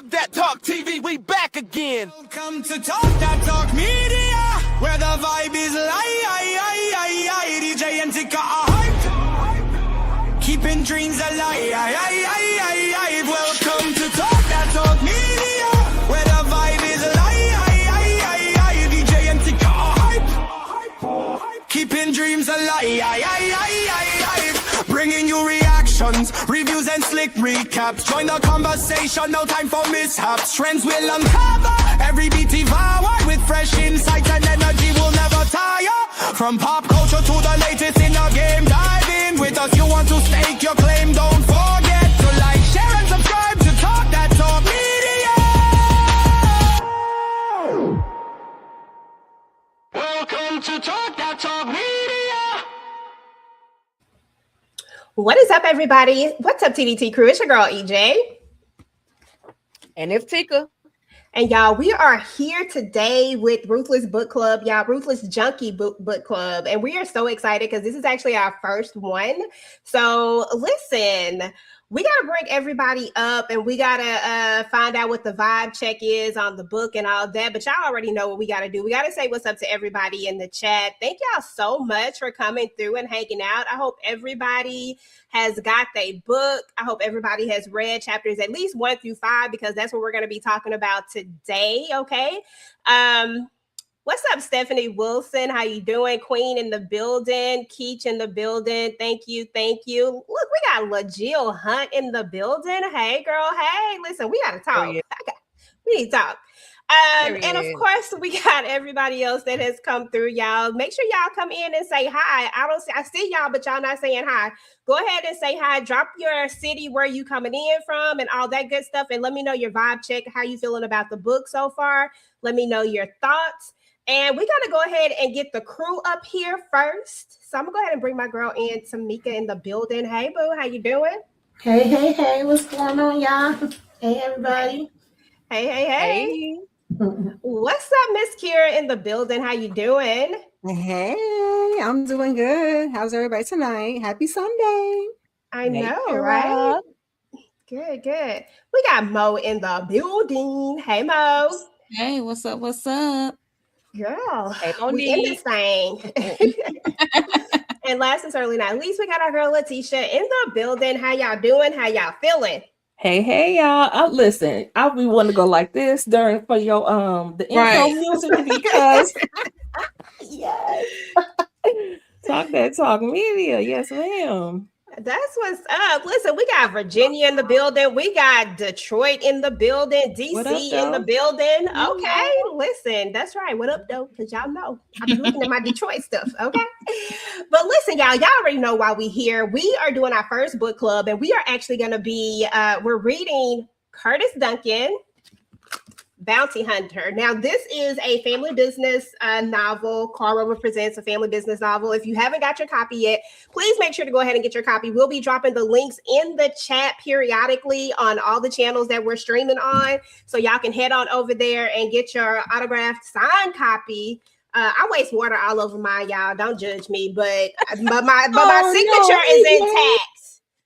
Talk That Talk TV, we back again. Welcome to Talk That Talk Media, where the vibe is live. DJ and Tika are hyped, keeping dreams alive. Welcome to Talk That Talk Media, where the vibe is live. DJ and Tika are hyped, keeping dreams alive. Bringing you reactions, reviews and slick recaps. Join the conversation, no time for mishaps. Trends will uncover, every beat devour. With fresh insights and energy will never tire. From pop culture to the latest in the game, dive in with us. You want to stake your claim, don't forget to like, share and subscribe to Talk That Talk Media. Welcome to Talk That Talk Media. What is up, everybody? What's up, TDT crew? It's your girl, EJ. And it's Tika. And y'all, we are here today with Ruthless Book Club, y'all, Ruthless Junky Book Club. And we are so excited because this is actually our first one. So listen, we got to bring everybody up and we got to find out what the vibe check is on the book and all that. But y'all already know what we got to do. We got to say what's up to everybody in the chat. Thank y'all so much for coming through and hanging out. I hope everybody has got their book. I hope everybody has read chapters at least 1 through 5 because that's what we're going to be talking about today. Okay. What's up, Stephanie Wilson? How you doing? Queen in the building. Keach in the building. Thank you. Thank you. Look, we got LaJill Hunt in the building. Hey, girl. Hey, listen, we got to talk. We need to talk. And of course, we got everybody else that has come through, y'all. Make sure y'all come in and say hi. I see y'all, but y'all not saying hi. Go ahead and say hi. Drop your city, where you coming in from, and all that good stuff. And let me know your vibe check. How you feeling about the book so far? Let me know your thoughts. And we got to go ahead and get the crew up here first. So I'm going to go ahead and bring my girl in, Tamika, in the building. Hey, boo. How you doing? Hey. What's going on, y'all? Hey, everybody. Hey. What's up, Miss Kira in the building? How you doing? Hey, I'm doing good. How's everybody tonight? Happy Sunday. I know, right? Good. We got Mo in the building. Hey, Mo. Hey, what's up? Girl, hey, we in this thing. And last and certainly not least, we got our girl Letitia in the building. How y'all doing? How y'all feeling? Hey, y'all. Listen, I be want to go like this for your the intro music because yes. Talk That Talk Media. Yes, ma'am. That's what's up. Listen, we got Virginia in the building. We got Detroit in the building. DC in the building. Okay, listen, that's right. What up, though? Because y'all know I've been looking at my Detroit stuff. Okay, but listen, y'all already know why we here. We are doing our first book club, and we are actually going to be we're reading Curtis Duncan, Bounty Hunter. Now, this is a family business novel. Carl Rover presents a family business novel. If you haven't got your copy yet, please make sure to go ahead and get your copy. We'll be dropping the links in the chat periodically on all the channels that we're streaming on. So y'all can head on over there and get your autographed signed copy. I waste water all over mine, y'all. Don't judge me, but my signature is intact.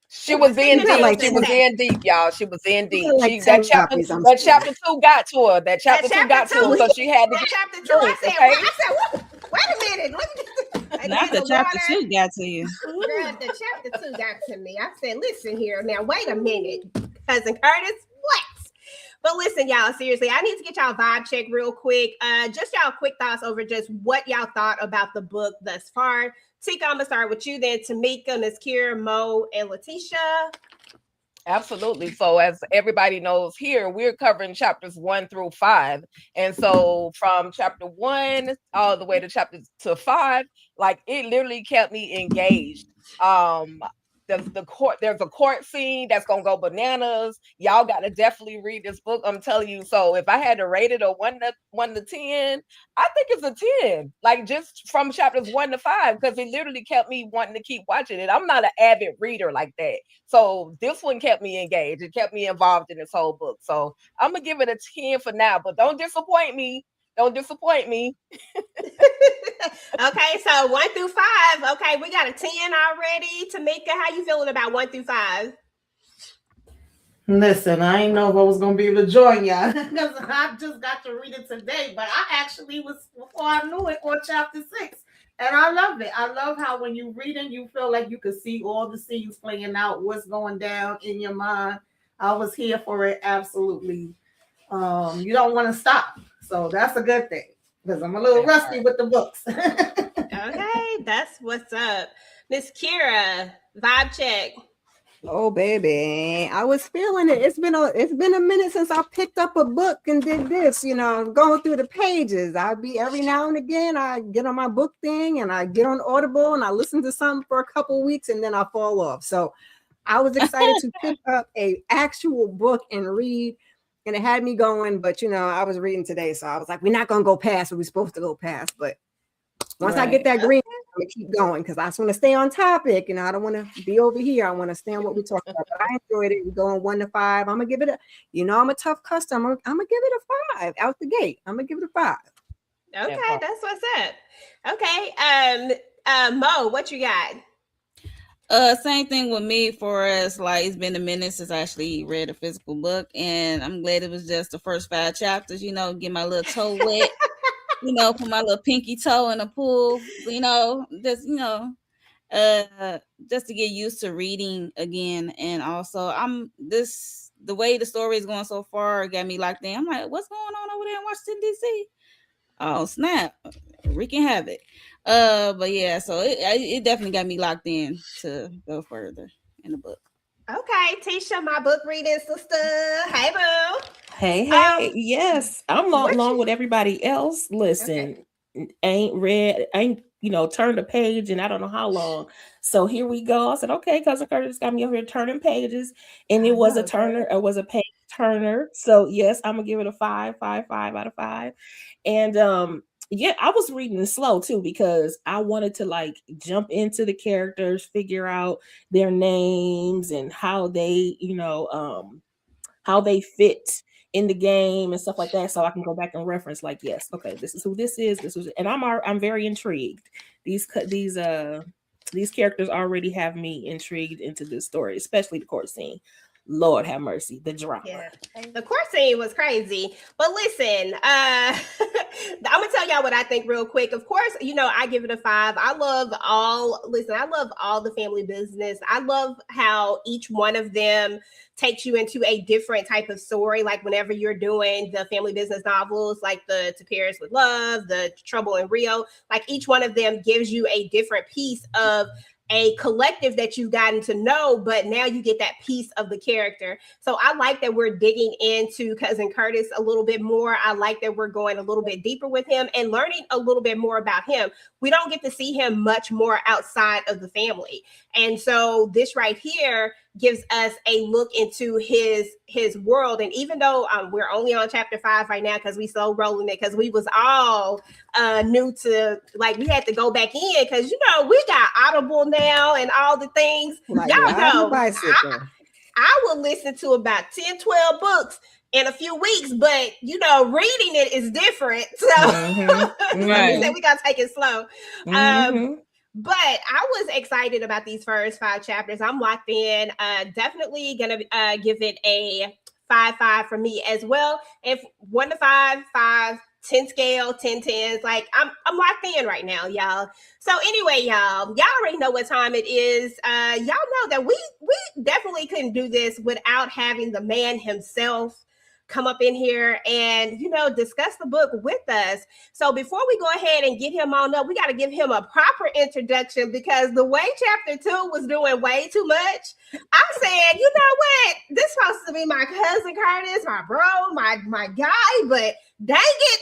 She was in deep. She was in deep, y'all. She was in deep. That chapter 2 got to her. That chapter 2 got to her, so she had to get chapter 2. I said, wait a minute. Not the chapter 2 got to you. Girl, the chapter 2 got to me. I said, listen here. Now, wait a minute. Cousin Curtis, what? But listen, y'all, seriously, I need to get y'all vibe check real quick. Just y'all quick thoughts over just what y'all thought about the book thus far. Tika, I'm going to start with you, then Tamika, Ms. Kira, Mo, and Letitia. Absolutely. So as everybody knows here, we're covering chapters 1 through 5. And so from chapter 1 all the way to chapter 5, like it literally kept me engaged. There's a court scene that's gonna go bananas. Y'all gotta definitely read this book. I'm telling you. So if I had to rate it a 1 to 10, I think it's a 10. Like just from chapters 1 to 5, because it literally kept me wanting to keep watching it. I'm not an avid reader like that. So this one kept me engaged. It kept me involved in this whole book. So I'm gonna give it a 10 for now, but don't disappoint me. Don't disappoint me. Okay, so 1 through 5. Okay, we got a 10 already. Tamika, how you feeling about 1 through 5? Listen, I didn't know if I was gonna be able to join y'all because I just got to read it today. But I actually was, before I knew it, on chapter 6, and I love it. I love how when you read it, you feel like you can see all the scenes playing out, what's going down in your mind. I was here for it, absolutely. You don't want to stop, so that's a good thing because I'm a little rusty with the books. Okay, that's what's up. Miss Kira, vibe check. Oh baby, I was feeling it. It's been a minute since I picked up a book and did this. Going through the pages. I'd be every now and again. I get on my book thing and I get on Audible and I listen to something for a couple weeks and then I fall off. So I was excited to pick up a actual book and read, and it had me going. But I was reading today, so I was like, we're not gonna go past what we're supposed to go past. But once I get that green, I'm gonna keep going because I just want to stay on topic. I don't want to be over here. I want to stay on what we're talking about. But I enjoyed it. We're going 1 to 5. I'm gonna give it a. I'm a tough customer. I'm gonna give it a 5 out the gate. I'm gonna give it a 5. Okay, that's what's up. Okay, Mo, what you got? Same thing with me. For us, like it's been a minute since I actually read a physical book, and I'm glad it was just the first 5 chapters. Get my little toe wet. Put my little pinky toe in the pool, just to get used to reading again. And also the way the story is going so far got me locked in. I'm like, what's going on over there in Washington, DC? Oh, snap. Wreaking havoc. But yeah, so it definitely got me locked in to go further in the book. Okay, Tisha, my book reading sister. Hey, boo. Hey. Yes, I'm along with everybody else. Listen, ain't turned a page and I don't know how long. So here we go. I said, okay, Cousin Curtis got me over here turning pages, and it was a turner. It was a page turner. So yes, I'm gonna give it a 5 out of 5. And yeah, I was reading it slow too because I wanted to jump into the characters, figure out their names and how they, how they fit in the game and stuff like that, so I can go back and reference. Yes, okay, this is who this is. This was, and I'm very intrigued. These characters already have me intrigued into this story, especially the court scene. Lord have mercy, the drama. Yeah, the court scene was crazy. But listen, I'm gonna tell y'all what I think real quick. Of course, I give it a 5. I love all the family business. I love how each one of them takes you into a different type of story. Like whenever you're doing the family business novels, like the To Paris with Love, the Trouble in Rio, like each one of them gives you a different piece of a collective that you've gotten to know, but now you get that piece of the character. So I like that we're digging into Cousin Curtis a little bit more. I like that we're going a little bit deeper with him and learning a little bit more about him. We don't get to see him much more outside of the family. And so this right here gives us a look into his world. And even though we're only on chapter 5 right now because we slow rolling it, because we was all new to, we had to go back in because we got Audible now and all the things. Y'all know I will listen to about 10, 12 books in a few weeks, but reading it is different. So right. We gotta take it slow. But I was excited about these first 5 chapters. I'm locked in. Definitely gonna give it a 5 for me as well. If 1 to 5, 5, 10 scale, 10 10s, I'm locked in right now, y'all. So anyway, y'all already know what time it is. Y'all know that we definitely couldn't do this without having the man himself come up in here and, discuss the book with us. So before we go ahead and get him on up, we got to give him a proper introduction because the way chapter 2 was doing way too much, I said, you know what? This is supposed to be my cousin Curtis, my bro, my guy, but dang it.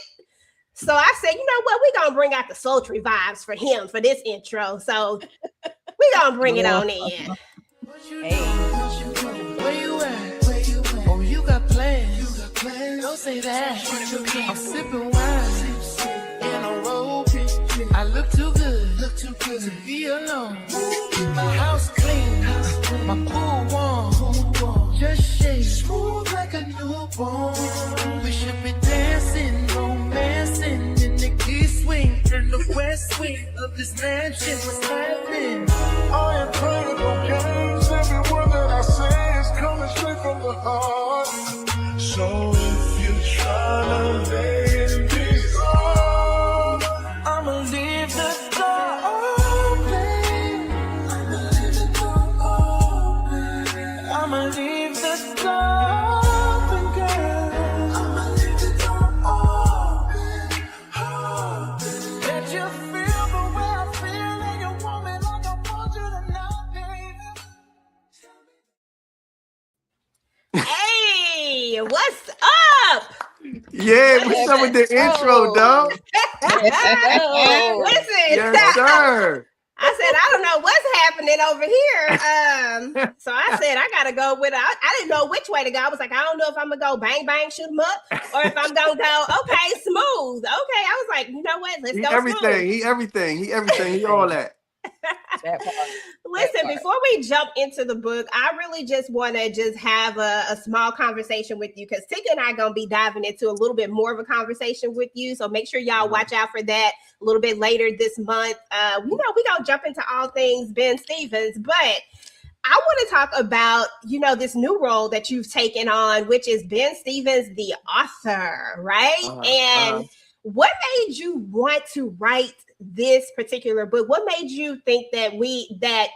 So I said, you know what? We're going to bring out the sultry vibes for him for this intro. So we're going to bring it on in. Hey. Where you at? Oh, you got plans. Don't say that. I'm sipping wine in a robe. I look too good to be alone. My house clean, my pool warm. Just shake smooth like a newborn. We should be dancing, romancing in the east swing and the west wing of this mansion. What's happening? I ain't playing no games. Every word that I say is coming straight from the So if you tryna let me go, I'ma leave the door open. I'ma leave the door open. I'ma leave the door open, girl. I'ma leave the door open. Let you feel the way I feel, and you want me like I want you tonight, baby. Hey, what's up? Yeah, what's up with the intro, dog? Oh. Listen, Yes, sir. I said, I don't know what's happening over here. So I said, I gotta go with I didn't know which way to go. I was like, I don't know if I'm gonna go bang bang shoot 'em up or if I'm gonna go okay smooth. Okay, I was like, you know what? Let's go Everything. smooth. He everything. He all that. That part. Listen, before we jump into the book, I really just want to just have a small conversation with you because Tika and I are going to be diving into a little bit more of a conversation with you. So make sure y'all watch out for that a little bit later this month. We're going to jump into all things Ben Stevens, but I want to talk about, this new role that you've taken on, which is Ben Stevens, the author, right? What made you want to write this particular book? What made you think that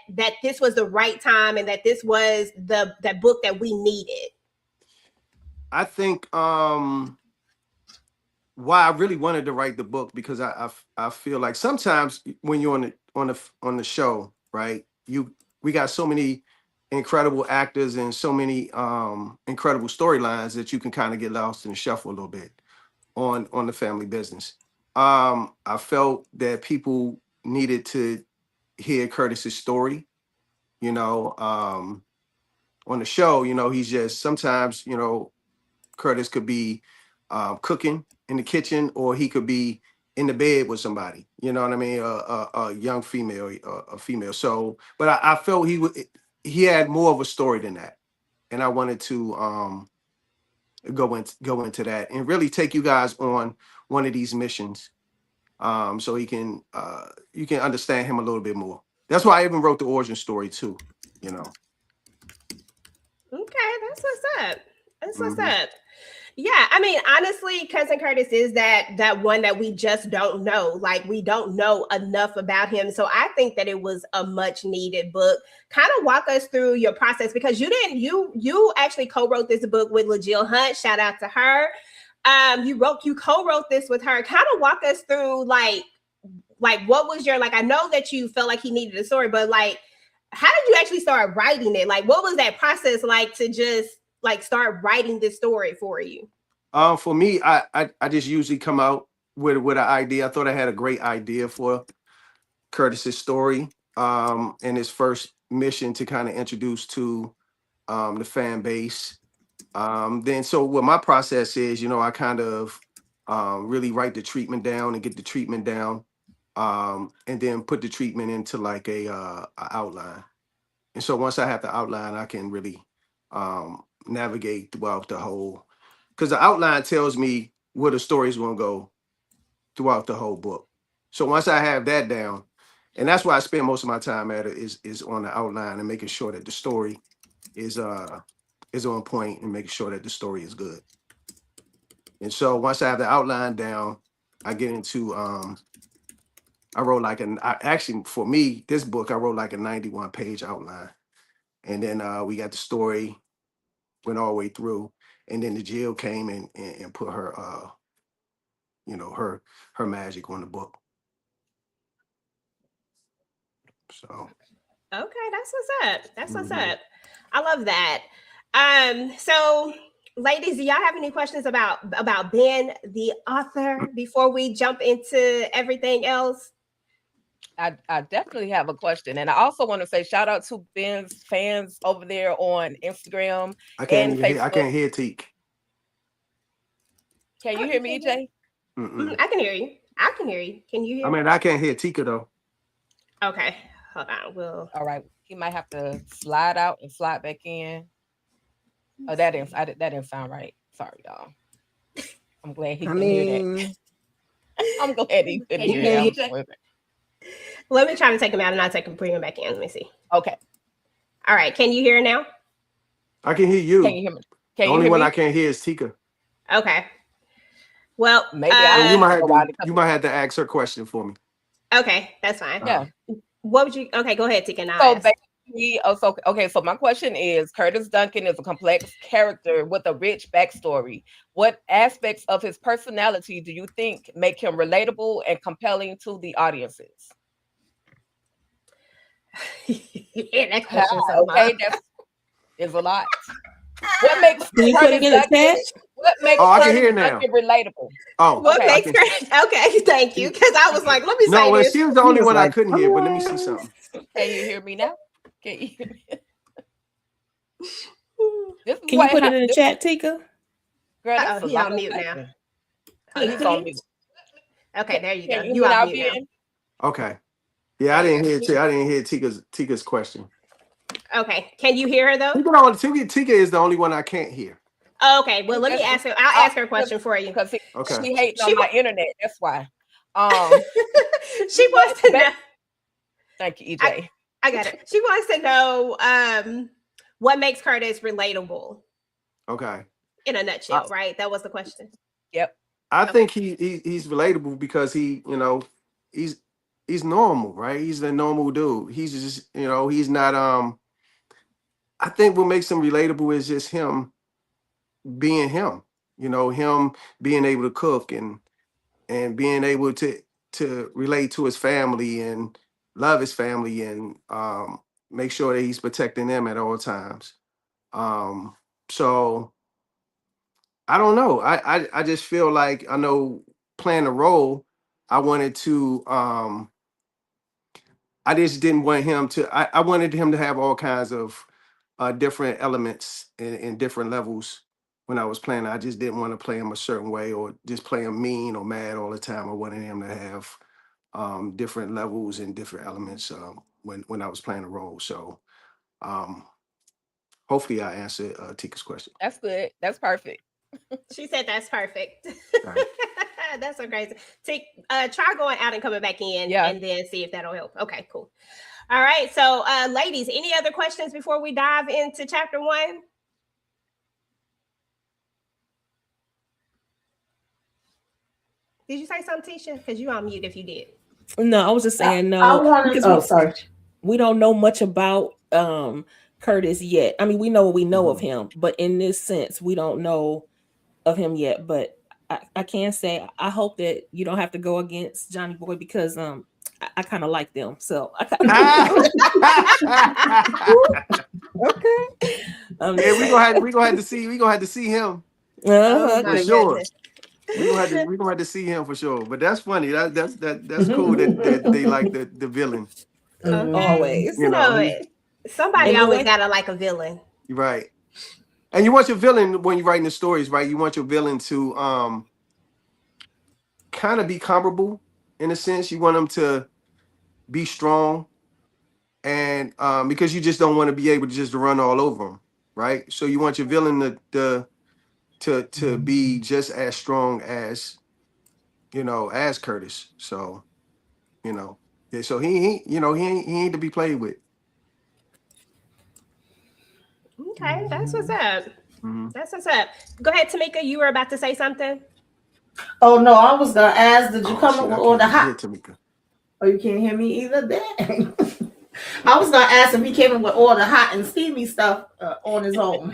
that this was the right time and that this was the book that we needed? I think why I really wanted to write the book because I feel like sometimes when you're on the show, right? We got so many incredible actors and so many incredible storylines that you can kind of get lost in the shuffle a little bit on the family business. I felt that people needed to hear Curtis's story, on the show, he's just sometimes, Curtis could be cooking in the kitchen or he could be in the bed with somebody, you know what I mean? A young female, a female. So, but I felt he had more of a story than that. And I wanted to go into that and really take you guys on one of these missions so you can understand him a little bit more. That's why I even wrote the origin story too, Okay, that's what's up. That's what's up. Yeah, I mean, honestly, Cousin Curtis is that one that we just don't know. Like, we don't know enough about him. So I think that it was a much needed book. Kind of walk us through your process because you actually co-wrote this book with LaJill Hunt. Shout out to her. You co-wrote this with her. Kind of walk us through like what was your, I know that you felt like he needed a story, but how did you actually start writing it? Like, what was that process like to just start writing this story for you? For me, I just usually come out with an idea. I thought I had a great idea for Curtis's story and his first mission to kind of introduce to the fan base. Then so what my process is, I kind of really write the treatment down and get the treatment down and then put the treatment into a outline. And so once I have the outline, I can really navigate throughout the whole, because the outline tells me where the story is going to go throughout the whole book. So once I have that down, and that's why I spend most of my time at it is on the outline and making sure that the story is on point and making sure that the story is good. And so once I have the outline down, I get into I wrote actually for me, this book, I wrote a 91-page outline. And then we got the story, went all the way through. And then the Jill came and put her, her magic on the book. So. Okay, that's what's up. That's what's up. I love that. So ladies, do y'all have any questions about Ben, the author, before we jump into everything else? I definitely have a question. And I also want to say shout out to Ben's fans over there on Instagram and Facebook. I can't hear Teak. Can you hear me, EJ? I can hear you. I can hear you. Can you hear me? I can't hear Tika though. Okay, hold on. All right. He might have to slide out and slide back in. Oh, that didn't sound right. Sorry, y'all. I'm glad he can hear that. I'm glad he could hear that. Let me try to take him out and I'll bring him back in. Let me see. Okay. All right. Can you hear now? I can hear you. Can you hear me? The Can you only hear one me? I can't hear is Tika. Okay. Well, Maybe Well, you might a while have to you might have to ask her question for me. okay, that's fine. Yeah. What would you? Okay, go ahead, Tika. And I'll So ask. basically, so my question is: Curtis Duncan is a complex character with a rich backstory. What aspects of his personality do you think make him relatable and compelling to the audiences? Yeah, that question is so Okay, long. that's is a lot. What makes Can you put it in the chat? What makes Oh, I can Curtis hear now. Duncan relatable? Oh, What Okay. makes okay, thank you. Because I was like, let me say no, well, this. she was the only was one I like, couldn't hear, but let me see something. Can you hear me now? Can you hear me? This is Can you what put it in the happens. chat, Tika? Girl, that's Uh-oh, a he lot on of mute now. questions. He's on mute. Okay, there you go. Can you You hear off me mute now, now. Ben? Okay. Yeah, I didn't hear Tika's question. Okay, can you hear her though? Tika is the only one I can't hear. Okay, well, let me ask her. I'll ask her a question for you. Because Okay. she hating She on my wa- internet. That's why. She wants to know. Thank you, EJ. I got it. She wants to know what makes Curtis relatable Okay. in a nutshell, right? That was the question. Yep. I think he's relatable because he's normal, right? He's a normal dude. He's just, he's not I think what makes him relatable is just him being him. Him being able to cook and being able to relate to his family and love his family and make sure that he's protecting them at all times. So I don't know. I just feel like I know playing a role, I wanted to I just didn't want him to I wanted him to have all kinds of different elements and different levels when I was playing. I just didn't want to play him a certain way or just play him mean or mad all the time. I wanted him to have different levels and different elements when I was playing a role. So hopefully I answered Tika's question. That's good. That's perfect. She said that's perfect. Right. That's so crazy. Try going out and coming back in and then see if that'll help. Okay, cool. All right. So ladies, any other questions before we dive into chapter 1? Did you say something, Tisha? Because you on mute if you did. No, I was just saying no. I wanted. Sorry. We don't know much about Curtis yet. I mean, we know what we know of him, but in this sense, we don't know of him yet. But I can say I hope that you don't have to go against Johnny Boy because I kind of like them. So I kinda okay. Yeah, we gonna have to see him. Oh, For sure. We're gonna have to see him for sure. But that's funny. That's cool that they like the villain. always. Somebody And always gotta like a villain. Right. And you want your villain when you're writing the stories, right? You want your villain to kind of be comparable in a sense. You want them to be strong, and because you just don't want to be able to just run all over them, right? So you want your villain to be just as strong as as Curtis. So yeah. So he ain't to be played with. Okay, that's what's up. That's what's up. Go ahead, Tamika. You were about to say something. Oh no, I was gonna ask. Did you come up with all the hot? Tamika. Oh, you can't hear me either. Dang. I was gonna ask if he came in with all the hot and steamy stuff on his own.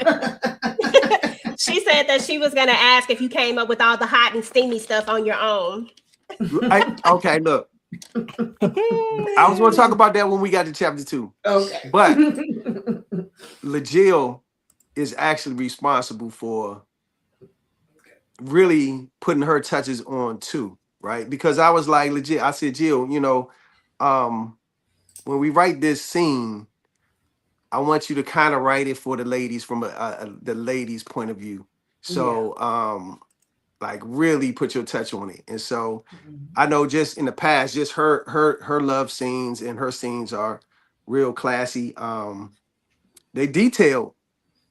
She said that she was gonna ask if you came up with all the hot and steamy stuff on your own. Okay, look. I was going to talk about that when we got to chapter 2. Okay. But LaJill is actually responsible for really putting her touches on too, right? Because I was like, legit, I said, Jill, when we write this scene, I want you to kind of write it for the ladies from the ladies' point of view. So, like really put your touch on it. And so I know just in the past, just her love scenes and her scenes are real classy. They detailed,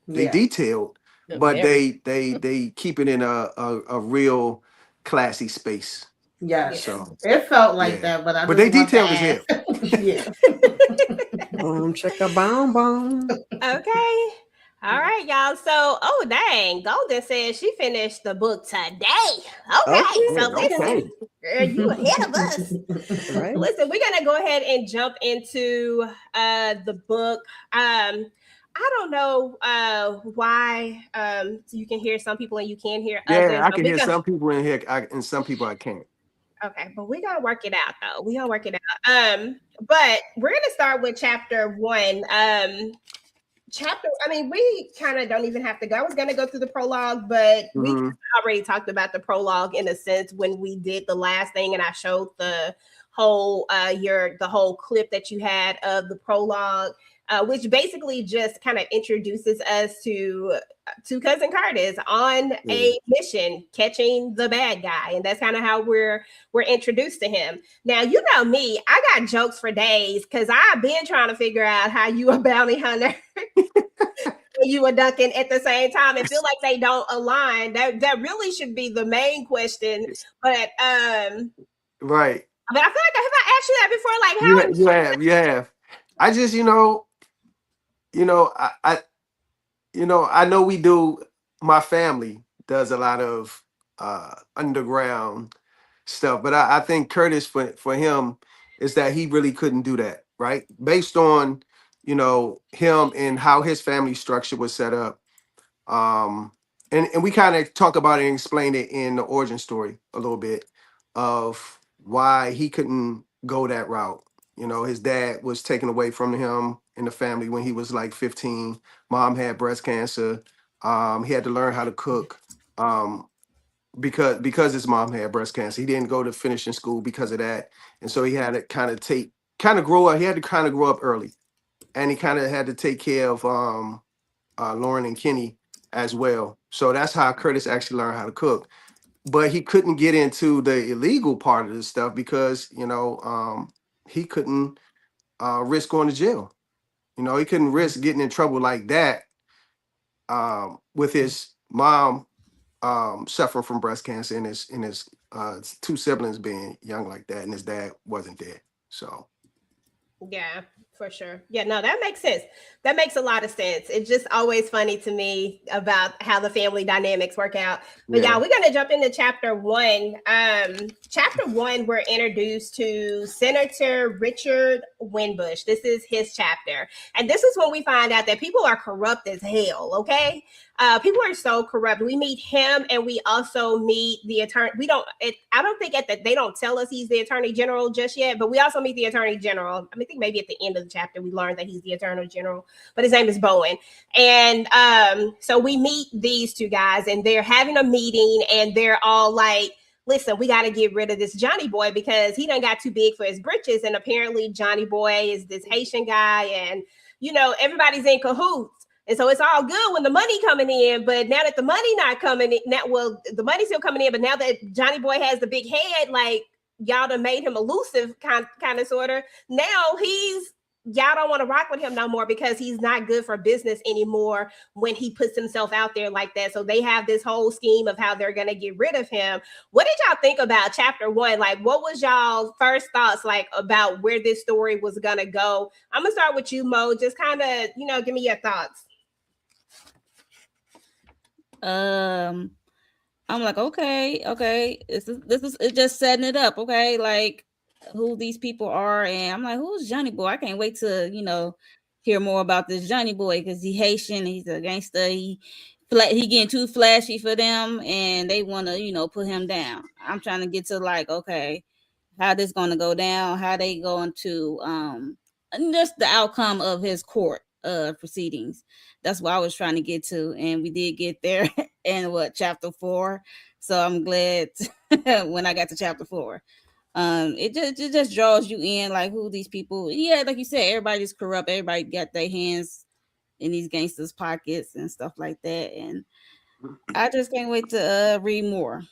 but they keep it in a real classy space. Yeah. So it felt like that, but they detailed as hell. Yeah. Boom, chicka, boom, boom. Okay. All right, y'all. So, oh dang, Golden says she finished the book today. Okay, so listen, girl, you ahead of us. Right. Listen, we're gonna go ahead and jump into the book. I don't know why you can hear some people and you can't hear others. Yeah, I but can we hear gonna- some people in here, and some people I can't. Okay, but we gotta work it out though. We gotta work it out. But we're gonna start with chapter 1. We kind of don't even have to go. I was gonna go through the prologue, but we already talked about the prologue in a sense when we did the last thing, and I showed the whole the whole clip that you had of the prologue. Which basically just kind of introduces us to Cousin Curtis on a mission, catching the bad guy, and that's kind of how we're introduced to him. Now, you know me, I got jokes for days because I've been trying to figure out how you a bounty hunter, you a Duncan at the same time, and feel like they don't align. That really should be the main question, but right. I feel like have I asked you that before? Like how you have. I just, I know we do. My family does a lot of underground stuff, but I think Curtis for him is that he really couldn't do that, right? Based on him and how his family structure was set up. And we kind of talk about it and explain it in the origin story a little bit of why he couldn't go that route. His dad was taken away from him in the family when he was like 15. Mom had breast cancer. He had to learn how to cook because his mom had breast cancer. He didn't go to finishing school because of that. And so he had to kind of grow up. He had to kind of grow up early. And he kind of had to take care of Lauren and Kenny as well. So that's how Curtis actually learned how to cook. But he couldn't get into the illegal part of this stuff because, he couldn't risk going to jail. He couldn't risk getting in trouble like that with his mom suffering from breast cancer and his 2 siblings being young like that, and his dad wasn't there. So yeah, for sure. Yeah, no, that makes sense. That makes a lot of sense. It's just always funny to me about how the family dynamics work out. But yeah, we're going to jump into chapter 1. Chapter 1, we're introduced to Senator Richard Winbush. This is his chapter. And this is when we find out that people are corrupt as hell, okay? People are so corrupt. We meet him, and we also meet the attorney. I don't think they don't tell us he's the attorney general just yet, but we also meet the attorney general. I think maybe at the end of the chapter we learned that he's the attorney general, but his name is Bowen. And so we meet these 2 guys, and they're having a meeting, and they're all like, listen, we got to get rid of this Johnny boy because he done got too big for his britches. And apparently Johnny boy is this Haitian guy, and everybody's in cahoots. And so it's all good when the money coming in, but now that the money not coming in, the money's still coming in, but now that Johnny boy has the big head, like y'all done made him elusive, kind of, sort of. Now y'all don't want to rock with him no more because he's not good for business anymore when he puts himself out there like that. So they have this whole scheme of how they're going to get rid of him. What did y'all think about chapter 1? Like, what was y'all first thoughts like about where this story was going to go? I'm going to start with you, Mo. Just kind of, give me your thoughts. I'm like, okay. This is it's just setting it up, okay? Like who these people are, and I'm like, who's Johnny boy? I can't wait to hear more about this Johnny boy because he's Haitian, he's a gangster, he getting too flashy for them, and they want to put him down. I'm trying to get to like, okay, how this going to go down? How they going to just the outcome of his court proceedings. That's what I was trying to get to, and we did get there in chapter 4. So I'm glad when I got to chapter 4. It just draws you in, like who these people. Yeah, like you said, everybody's corrupt. Everybody got their hands in these gangsters' pockets and stuff like that. And I just can't wait to read more.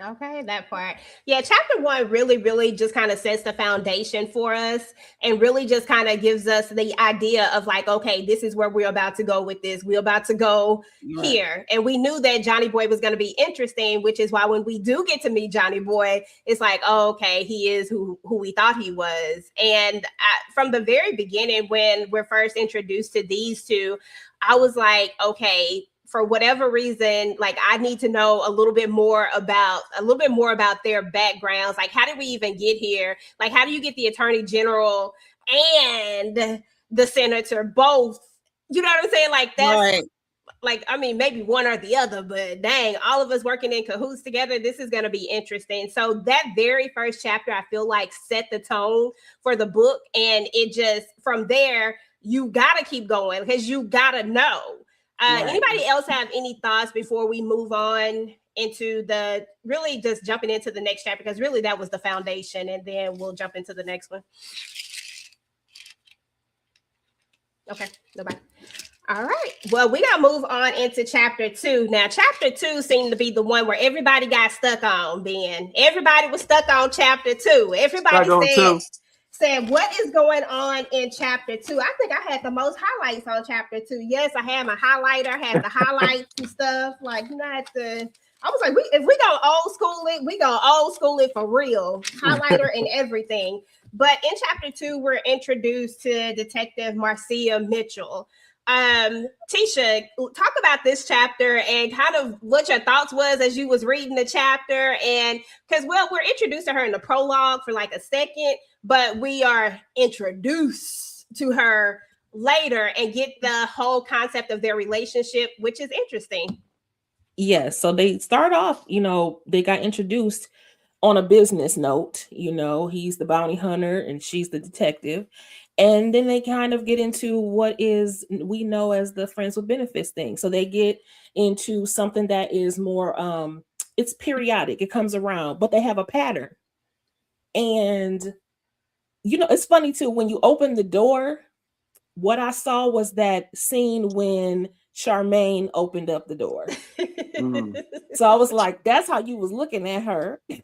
Okay, that part. Yeah, chapter 1 really, really just kind of sets the foundation for us and really just kind of gives us the idea of like, okay, this is where we're about to go with this. We're about to go here. And we knew that Johnny Boy was going to be interesting, which is why when we do get to meet Johnny Boy, it's like, oh, okay, he is who we thought he was. And from the very beginning, when we're first introduced to these two, I was like, okay, for whatever reason, like I need to know a little bit more about their backgrounds. Like, how did we even get here? Like, how do you get the attorney general and the senator both? You know what I'm saying? Like, that's Right. like, I mean, maybe one or the other, but dang, all of us working in cahoots together, this is going to be interesting. So that very first chapter, I feel like set the tone for the book. And it just, from there, you got to keep going because you got to know. Anybody else have any thoughts before we move on into the really just jumping into the next chapter? Because really that was the foundation, and then we'll jump into the next one. Okay, nobody. All right. Well, we got to move on into chapter 2. Now, chapter 2 seemed to be the one where everybody got stuck on, Ben. Everybody was stuck on chapter 2. Everybody said, what is going on in chapter 2? I think I had the most highlights on chapter 2. Yes, I had my highlighter, had the highlights and stuff. Like, not the. I was like, if we go old school it, we go old school it for real. Highlighter and everything. But in chapter 2, we're introduced to Detective Marcia Mitchell. Tisha, talk about this chapter and kind of what your thoughts was as you was reading the chapter. And because, well, we're introduced to her in the prologue for like a second, but we are introduced to her later and get the whole concept of their relationship, which is interesting. Yes. So they start off, they got introduced on a business note. He's the bounty hunter and she's the detective. And then they kind of get into what we know as the friends with benefits thing. So they get into something that is more, it's periodic. It comes around, but they have a pattern. And, it's funny too, when you open the door, what I saw was that scene when Charmaine opened up the door. So I was like, that's how you was looking at her when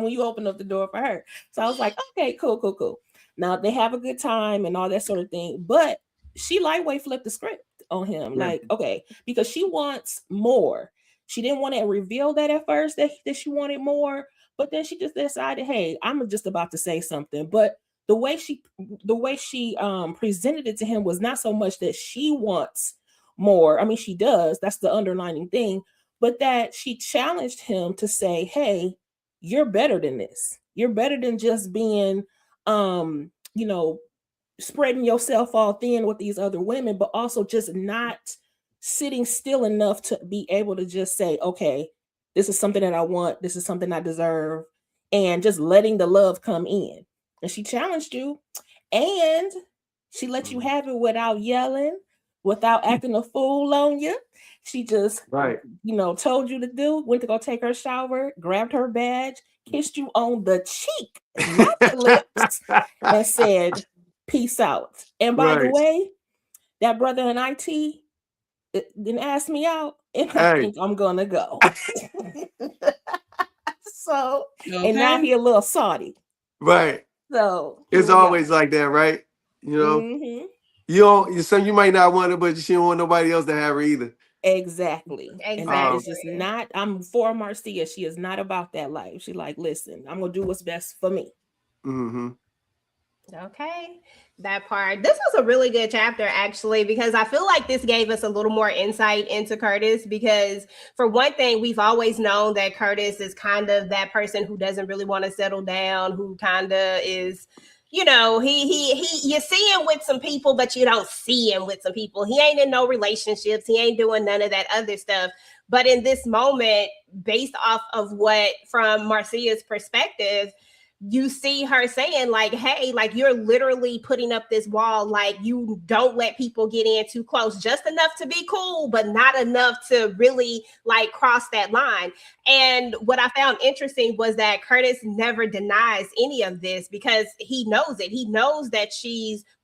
you opened up the door for her. So I was like, okay, cool. Now they have a good time and all that sort of thing, but she lightweight flipped the script on him. Yeah. Like, okay, because she wants more. She didn't want to reveal that at first that she wanted more, but then she just decided, hey, I'm just about to say something. But the way she presented it to him was not so much that she wants more. I mean, she does. That's the underlining thing. But that she challenged him to say, hey, you're better than this. You're better than just being, spreading yourself all thin with these other women, but also just not sitting still enough to be able to just say, okay, this is something that I want. This is something I deserve. And just letting the love come in. And she challenged you and she let you have it without yelling, without acting a fool on you. She just, told you went to go take her shower, grabbed her badge, kissed you on the cheek, not the lips, and said, peace out. And by the way, that brother in IT didn't ask me out, and I think I'm going to go. So, and now he a little salty. Right. So it's always like that, right? You might not want it, but she don't want nobody else to have her either. Exactly. And that is just not, I'm for Marcia. She is not about that life. She like, listen, I'm going to do what's best for me. Mm-hmm. Okay. That part. This was a really good chapter, actually, because I feel like this gave us a little more insight into Curtis, because for one thing, we've always known that Curtis is kind of that person who doesn't really want to settle down, who kind of is, you see him with some people, but you don't see him with some people. He ain't in no relationships. He ain't doing none of that other stuff. But in this moment, based off of from Marcia's perspective, you see her saying like, hey, like you're literally putting up this wall. Like you don't let people get in too close, just enough to be cool, but not enough to really like cross that line. And what I found interesting was that Curtis never denies any of this because he knows it. He knows that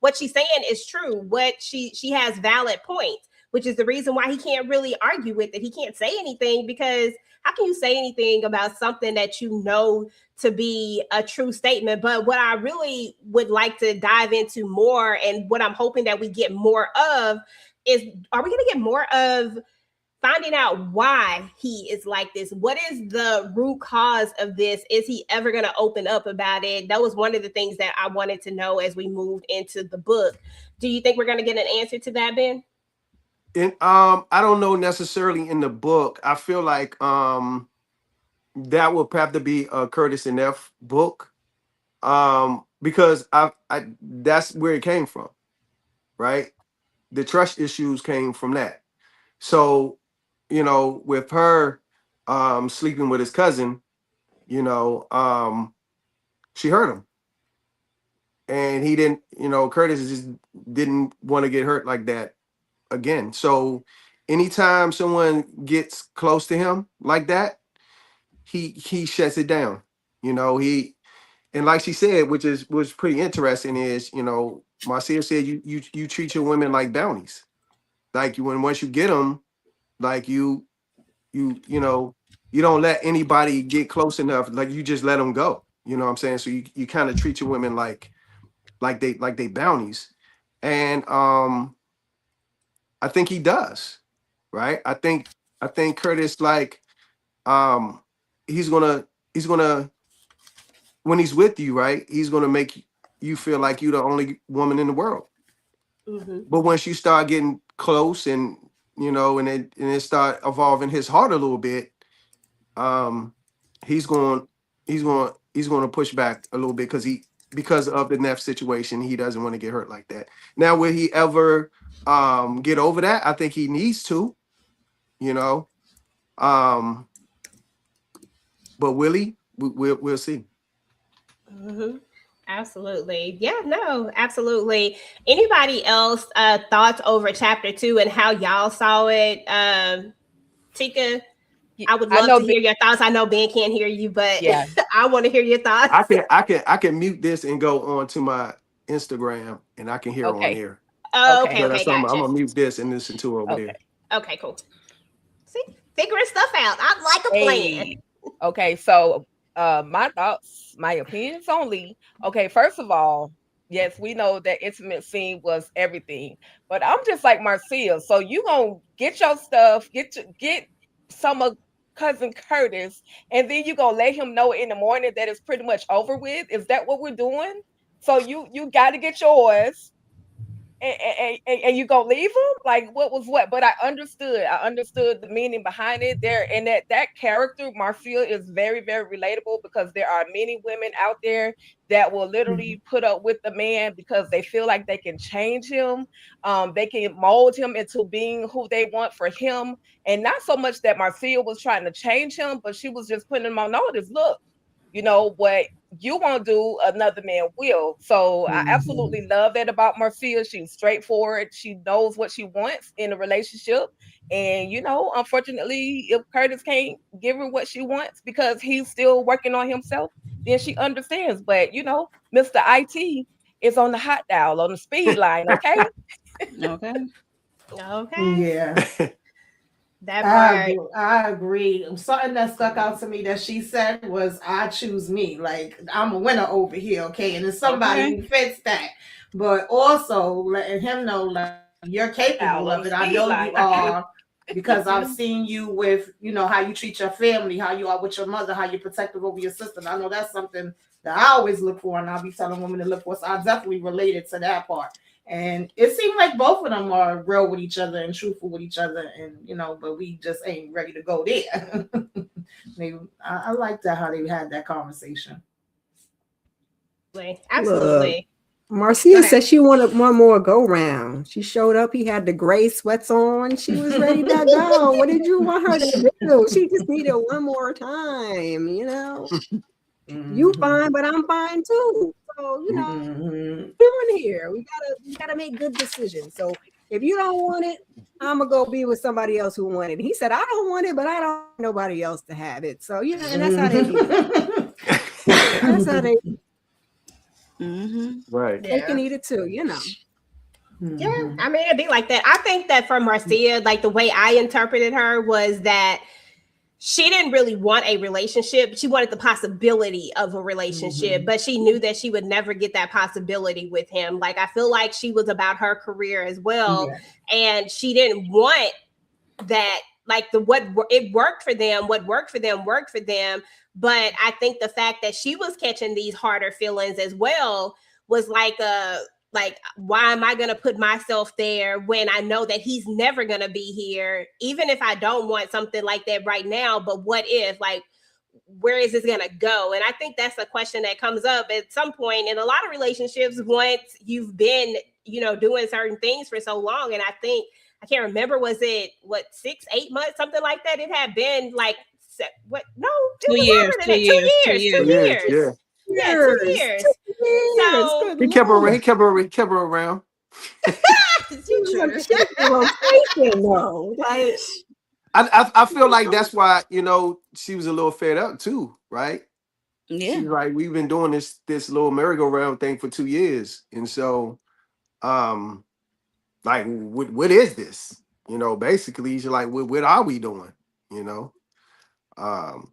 what she's saying is true. What she has valid points. which is the reason why he can't really argue with it. He can't say anything because how can you say anything about something that you know to be a true statement? But what I really would like to dive into more, and what I'm hoping that we get more of, is are we going to get more of finding out why he is like this? What is the root cause of this? Is he ever going to open up about it? That was one of the things that I wanted to know as we moved into the book. Do you think we're going to get an answer to that, Ben? I don't know necessarily in the book. I feel like that would have to be a Curtis and F book. Because I that's where it came from, right? The trust issues came from that. So, you know, with her sleeping with his cousin, you know, she hurt him. And he didn't, you know, Curtis just didn't want to get hurt like that again. So anytime someone gets close to him like that, he shuts it down. You know, and like she said, which was pretty interesting, is, you know, Marcia said you treat your women like bounties. Like once you get them, like you know, you don't let anybody get close enough. Like you just let them go. You know what I'm saying? So you kind of treat your women like they bounties. And I think he does, right? I think Curtis, like, he's gonna when he's with you, right? He's gonna make you feel like you're the only woman in the world. Mm-hmm. But once you start getting close, and you know, and it start evolving his heart a little bit, he's going to push back a little bit because of the Neff situation. He doesn't want to get hurt like that. Now, will he ever get over that? I think he needs to, you know. But will he? We'll see. Mm-hmm. Absolutely. Yeah, no, absolutely. Anybody else thoughts over chapter 2 and how y'all saw it? Tika, I would love to hear your thoughts. I know Ben can't hear you, but yeah. I want to hear your thoughts. I can mute this and go on to my Instagram, and I can hear on here. Oh, okay. So I'm gonna mute this and listen to it over there. Okay, cool. See, figuring stuff out. I like a plan. Okay, so my thoughts, my opinions only. Okay, first of all, yes, we know that intimate scene was everything, but I'm just like Marcia. So you gonna get your stuff, get some of cousin Curtis, and then you gonna let him know in the morning that it's pretty much over with. Is that what we're doing? So you got to get yours. And you gonna leave him? Like what was what? But I understood the meaning behind it there, and that character Marcia is very, very relatable, because there are many women out there that will literally put up with the man because they feel like they can change him, they can mold him into being who they want for him, and not so much that Marcia was trying to change him, but she was just putting him on notice. Look, you know what you won't do, another man will. So I absolutely love that about Marcia. She's straightforward. She knows what she wants in a relationship. And, you know, unfortunately, if Curtis can't give her what she wants because he's still working on himself, then she understands. But, you know, Mr. IT is on the hot dial, on the speed line, okay? Okay. Yeah. That part. I agree. Something that stuck out to me that she said was, I choose me. Like, I'm a winner over here, okay? And it's somebody who fits that. But also letting him know, like, you're capable of it. I know you are, because I've seen you with, you know, how you treat your family, how you are with your mother, how you're protective over your sister. And I know that's something that I always look for, and I'll be telling women to look for. So I definitely related to that part. And it seemed like both of them are real with each other and truthful with each other, and you know, but we just ain't ready to go there. I like that, how they had that conversation. Absolutely. Marcia said she wanted one more go round. She showed up. He had the gray sweats on. She was ready to go. What did you want her to do? She just needed one more time. You know, you fine, but I'm fine too. So, you know, doing here, we gotta make good decisions. So if you don't want it, I'm gonna go be with somebody else who want it. He said, I don't want it, but I don't want nobody else to have it. So, you know, and that's how they do it. That's how they right. They can eat it too, you know. Yeah, I mean, it'd be like that. I think that for Marcia, like the way I interpreted her was that she didn't really want a relationship. She wanted the possibility of a relationship, but she knew that she would never get that possibility with him. Like, I feel like she was about her career as well. And she didn't want that, like it worked for them. What worked for them worked for them. But I think the fact that she was catching these harder feelings as well was like why am I going to put myself there when I know that he's never going to be here, even if I don't want something like that right now? But what if, like, where is this going to go? And I think that's a question that comes up at some point in a lot of relationships once you've been, doing certain things for so long. And I think, I can't remember, was it 6, 8 months, something like that? It had been like, what? No, it was longer than that. 2 years. 2 years. Yeah, 2 years. So he kept her around. I feel like that's why, she was a little fed up too, right? Yeah. She's like, we've been doing this little merry-go-round thing for 2 years. And so, like, what is this? Basically, she's like, what are we doing?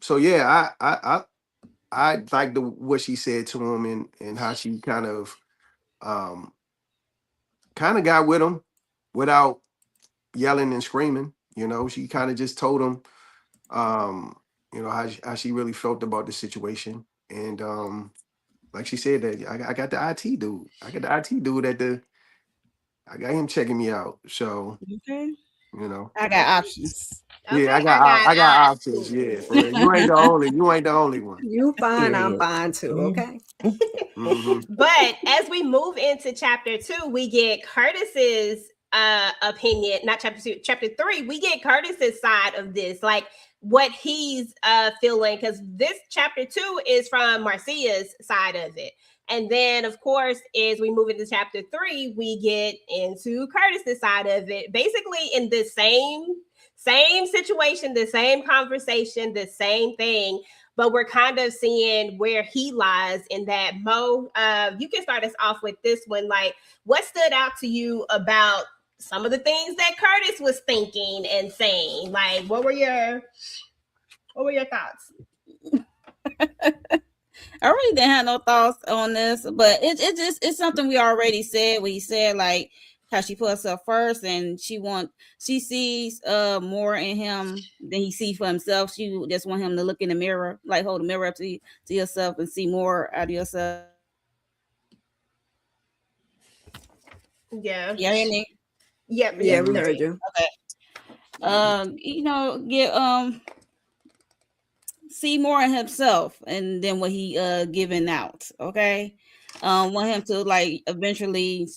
So yeah, I like what she said to him and how she kind of got with him without yelling and screaming. She kind of just told him, how she really felt about the situation. And like she said, that I got the IT dude. I got him checking me out. So, I got options. Okay, I got options. Yeah, for real. You ain't the only one. You fine, I'm fine too. Okay. But as we move into chapter 2, we get Curtis's opinion. Not chapter 2, chapter 3. We get Curtis's side of this, like what he's feeling, because this chapter 2 is from Marcia's side of it. And then, of course, as we move into chapter 3, we get into Curtis's side of it, basically in the same situation, the same conversation, the same thing, but we're kind of seeing where he lies in that. Mo, you can start us off with this one. Like, what stood out to you about some of the things that Curtis was thinking and saying? Like, what were your thoughts? I really didn't have no thoughts on this, but it's something we already said. We said, like, how she put herself first, and she sees more in him than he sees for himself. She just want him to look in the mirror, like hold the mirror up to yourself and see more out of yourself. Yeah. You hear me? Yeah, we heard you. Okay. See more in himself and then what he giving out. Okay. Want him to, like, eventually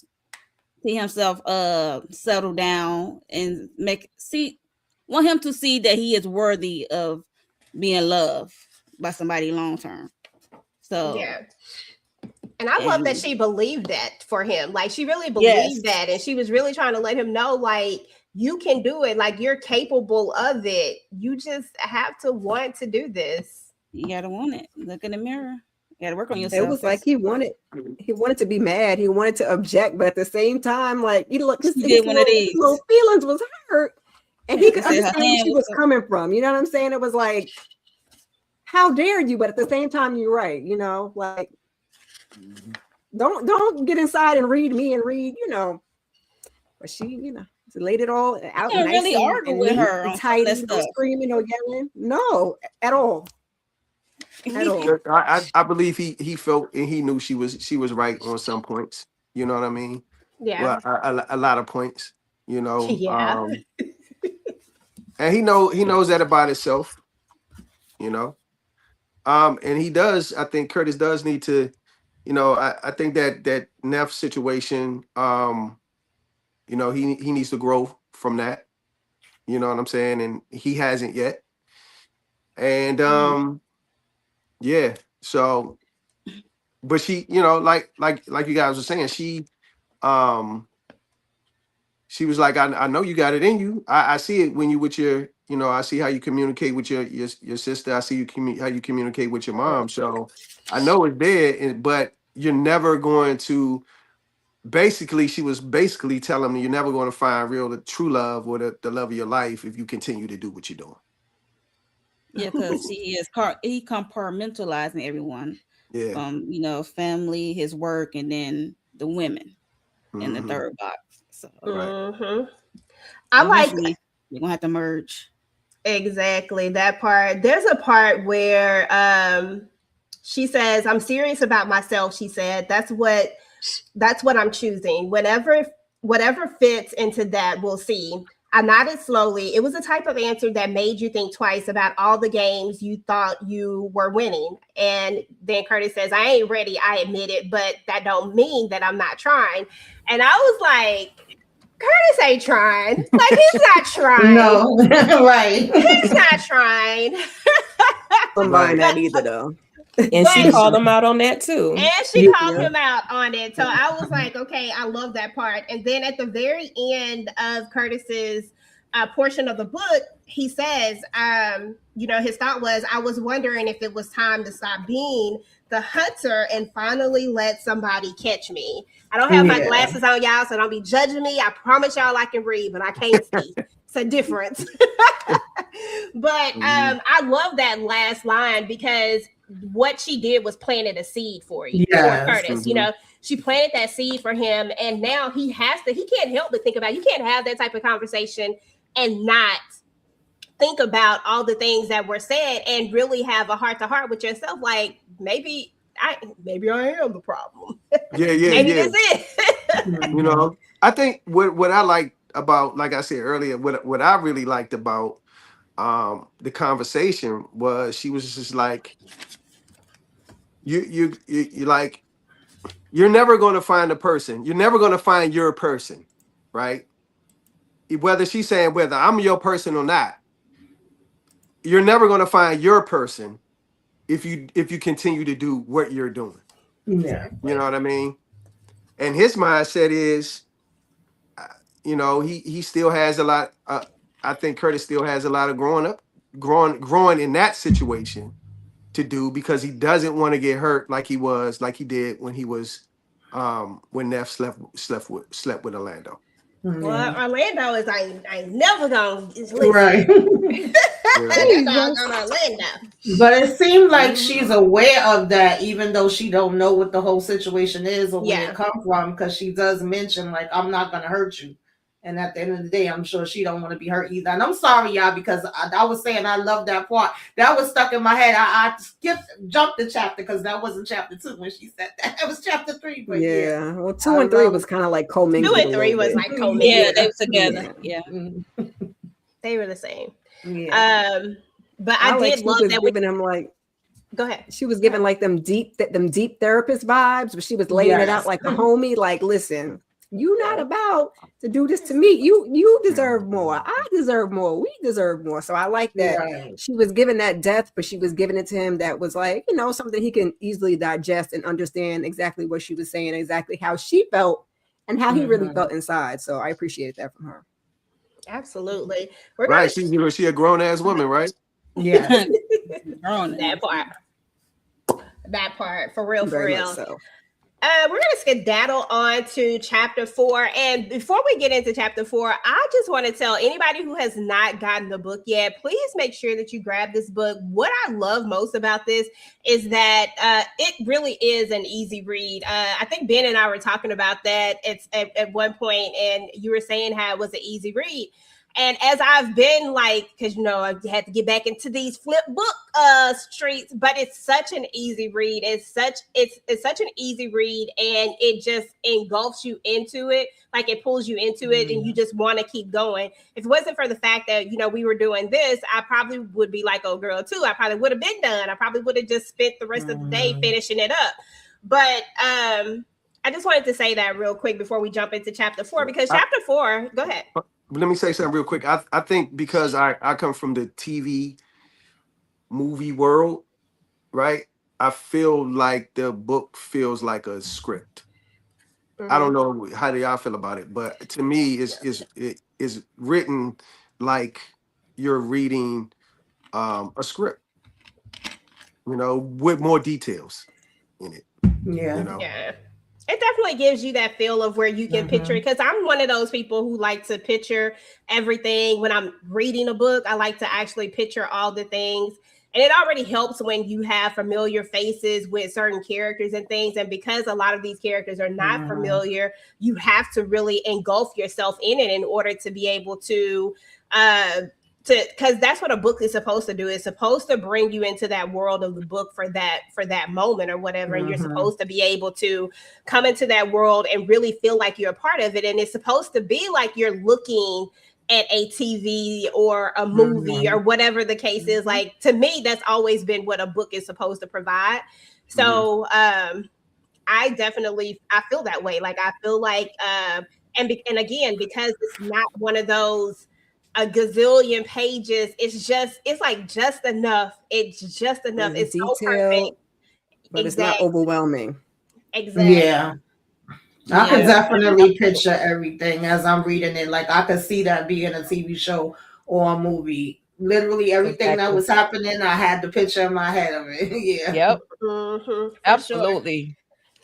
see himself settle down and want him to see that he is worthy of being loved by somebody long term. So yeah. And I love that she believed that for him. Like, she really believed that, and she was really trying to let him know, like, you can do it. Like, you're capable of it. You just have to want to do this. You gotta want it. Look in the mirror. You gotta work on yourself. It was like he wanted to be mad. He wanted to object, but at the same time, like, his little feelings was hurt, and he could understand where she was coming from. You know what I'm saying? It was like, how dare you? But at the same time, you're right. Like, don't get inside and read me and read. But she, laid it all out. You really argue with her on tight, stuff. Screaming or yelling. No, at all. I believe he felt and he knew she was right on some points. You know what I mean? Yeah. Well, a lot of points. Yeah. And he knows that about himself. And he does. I think Curtis does need to. I think that Neff situation. He needs to grow from that. You know what I'm saying? And he hasn't yet. And yeah. So, but she, like you guys were saying, she was like, I know you got it in you. I see it when you with your, I see how you communicate with your sister. I see how you communicate with your mom. So I know it's there, but you're never going to basically, she was basically telling me you're never going to find true love or the love of your life if you continue to do what you're doing. Yeah, because he compartmentalizing everyone Yeah. from, you know, family, his work, and then the women in the Mhm. third box. So I like eventually you're gonna have to merge. exactly that part. There's a part where she says, "I'm serious about myself." She said, that's what I'm choosing. Whatever fits into that, we'll see. I nodded slowly. It was the type of answer that made you think twice about all the games you thought you were winning. And then Curtis says, "I ain't ready, I admit it, but that don't mean that I'm not trying." And I was like, Curtis ain't trying. Like, he's not trying. No, right. He's not trying. I'm buying that either though. And she called him out on that too. And she called him out on it. So I was like, okay, I love that part. And then at the very end of Curtis's portion of the book, he says, you know, his thought was, I was wondering if it was time to stop being the hunter and finally let somebody catch me. I don't have my glasses on, y'all, so don't be judging me. I promise y'all I can read, but I can't see. It's a difference. But I love that last line because what she did was planted a seed for you, for Curtis. You know, she planted that seed for him, and now he can't help but think about it. You can't have that type of conversation and not think about all the things that were said and really have a heart-to-heart with yourself. Like, maybe I am the problem. Maybe that's it. You know, I think what I like about, like I said earlier, what I really liked about the conversation was she was just like, you like, you're never going to find a person. You're never going to find your person, right? Whether she's saying whether I'm your person or not, you're never going to find your person if you continue to do what you're doing. Yeah. You know what I mean? And his mindset is, you know, he still has a lot. I think Curtis still has a lot of growing in that situation to do, because he doesn't want to get hurt like he did when he was when Neff slept with Orlando. Well, Orlando is I never gonna right. Orlando. But it seemed like she's aware of that, even though she don't know what the whole situation is or where it come from, because she does mention, like, I'm not gonna hurt you. And at the end of the day, I'm sure she don't want to be hurt either. And I'm sorry, y'all, because I was saying I love that part. That was stuck in my head. I jumped the chapter because that wasn't chapter 2 when she said that. That was chapter 3. But well, 2 and 3 was kind of like co-mingled. 2 and 3 was like co-mingled. Yeah, they were together. Yeah. They were the same. Yeah. But I did love that. Giving him like, go ahead. She was giving like them deep therapist vibes, but she was laying it out like a homie. Like, listen, you not about to do this to me. You deserve more. I deserve more. We deserve more. So I like that she was giving that depth, but she was giving it to him that was like, you know, something he can easily digest and understand exactly what she was saying, exactly how she felt and how he really felt inside. So I appreciated that from her. Absolutely. Right. She a grown ass woman, right? Yeah. That part. For real. So. We're going to skedaddle on to chapter 4. And before we get into chapter 4, I just want to tell anybody who has not gotten the book yet, please make sure that you grab this book. What I love most about this is that it really is an easy read. I think Ben and I were talking about that at one point, and you were saying how it was an easy read. And as I've been like, because, you know, I had to get back into these flip book streets, but it's such an easy read. It's such an easy read, and it just engulfs you into it. Like, it pulls you into it, and you just want to keep going. If it wasn't for the fact that, you know, we were doing this, I probably would be like, oh, girl, too. I probably would have been done. I probably would have just spent the rest of the day finishing it up. But I just wanted to say that real quick before we jump into chapter 4, because chapter 4, go ahead. Let me say something real quick. I think because I come from the TV movie world, right? I feel like the book feels like a script. I don't know how do y'all feel about it, but to me, it is written like you're reading a script, you know, with more details in it. Yeah. You know? Yeah. It definitely gives you that feel of where you can picture it. Because I'm one of those people who like to picture everything when I'm reading a book. I like to actually picture all the things. And it already helps when you have familiar faces with certain characters and things. And because a lot of these characters are not familiar, you have to really engulf yourself in it in order to be able to because that's what a book is supposed to do. It's supposed to bring you into that world of the book for that moment or whatever. And you're supposed to be able to come into that world and really feel like you're a part of it. And it's supposed to be like you're looking at a TV or a movie or whatever the case is. Like, to me, that's always been what a book is supposed to provide. So I feel that way. Like, I feel like and again, because it's not one of those a gazillion pages, it's like just enough. It's just enough. It's so perfect, but it's not overwhelming. Exactly. Yeah. I can definitely picture everything as I'm reading it. Like, I could see that being a TV show or a movie. Literally everything that was happening, I had the picture in my head of it. Yeah. Yep. Absolutely.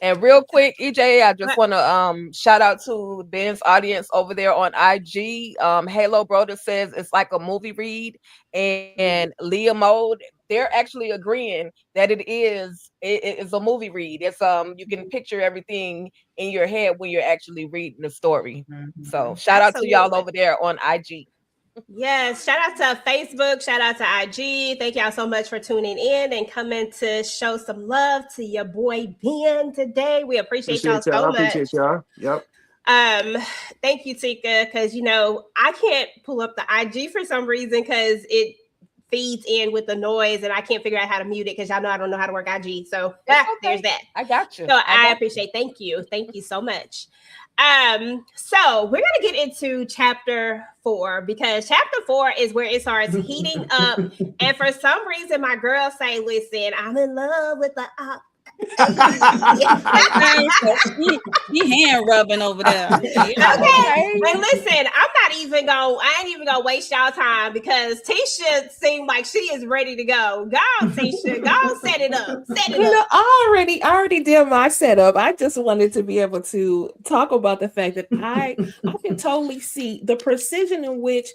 And real quick, EJ, I just want to shout out to Ben's audience over there on IG. Halo Broder says it's like a movie read, and Leah Mode, they're actually agreeing that it is a movie read. It's you can picture everything in your head when you're actually reading the story. So shout out to y'all over there on IG. Yes, shout out to Facebook, shout out to IG. Thank y'all so much for tuning in and coming to show some love to your boy Ben today. We appreciate y'all so much. Appreciate y'all. Yep. Thank you, Tika, because I can't pull up the IG for some reason because it feeds in with the noise and I can't figure out how to mute it because y'all know I don't know how to work IG. So there's that. I got you. So I appreciate. Thank you so much. So we're gonna get into chapter 4 because chapter 4 is where it starts heating up. And for some reason, my girls say, "Listen, I'm in love with the op." He hand rubbing over there. Okay. And listen, I ain't even gonna waste y'all time because Tisha seemed like she is ready to go. Go, Tisha, go set it up. I already did my setup. I just wanted to be able to talk about the fact that I can totally see the precision in which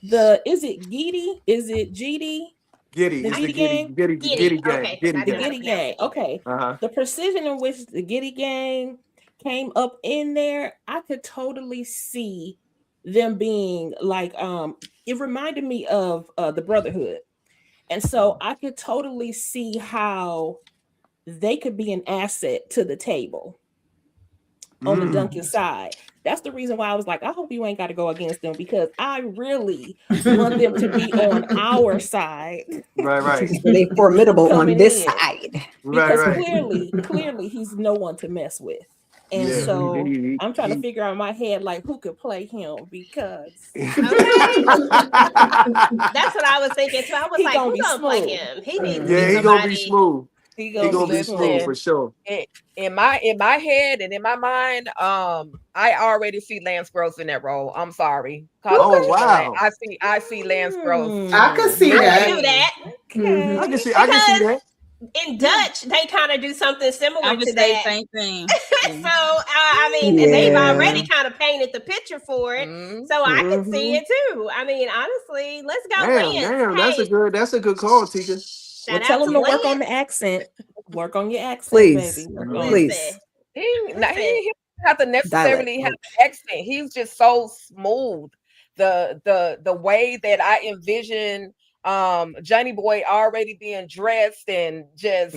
is it GD? Giddy. It's the Giddy gang. Okay. The precision in which the Giddy gang came up in there, I could totally see them being like, it reminded me of the Brotherhood. And so I could totally see how they could be an asset to the table on the Duncan side. That's the reason why I was like, I hope you ain't got to go against them because I really want them to be on our side. Right. They're formidable on this side. Because clearly he's no one to mess with. And so I'm trying to figure out in my head, like, who could play him because. That's what I was thinking. So I was like, who's going to play him? He needs to be he going to be smooth. He gonna be smooth for sure. In my head and in my mind, I already see Lance Gross in that role. I'm sorry. Oh wow! I see Lance Gross. I could see that. I can do that. Okay. I can see that. In Dutch, they kind of do something similar I would to say that. same thing. So I mean, and they've already kind of painted the picture for it. So I can see it too. I mean, honestly, let's go. Damn, that's a good call, Tika. Well, tell them to work on the accent. Work on your accent, please. Baby. Please. He have to necessarily have an accent. He's just so smooth. The way that I envision Johnny Boy already being dressed and just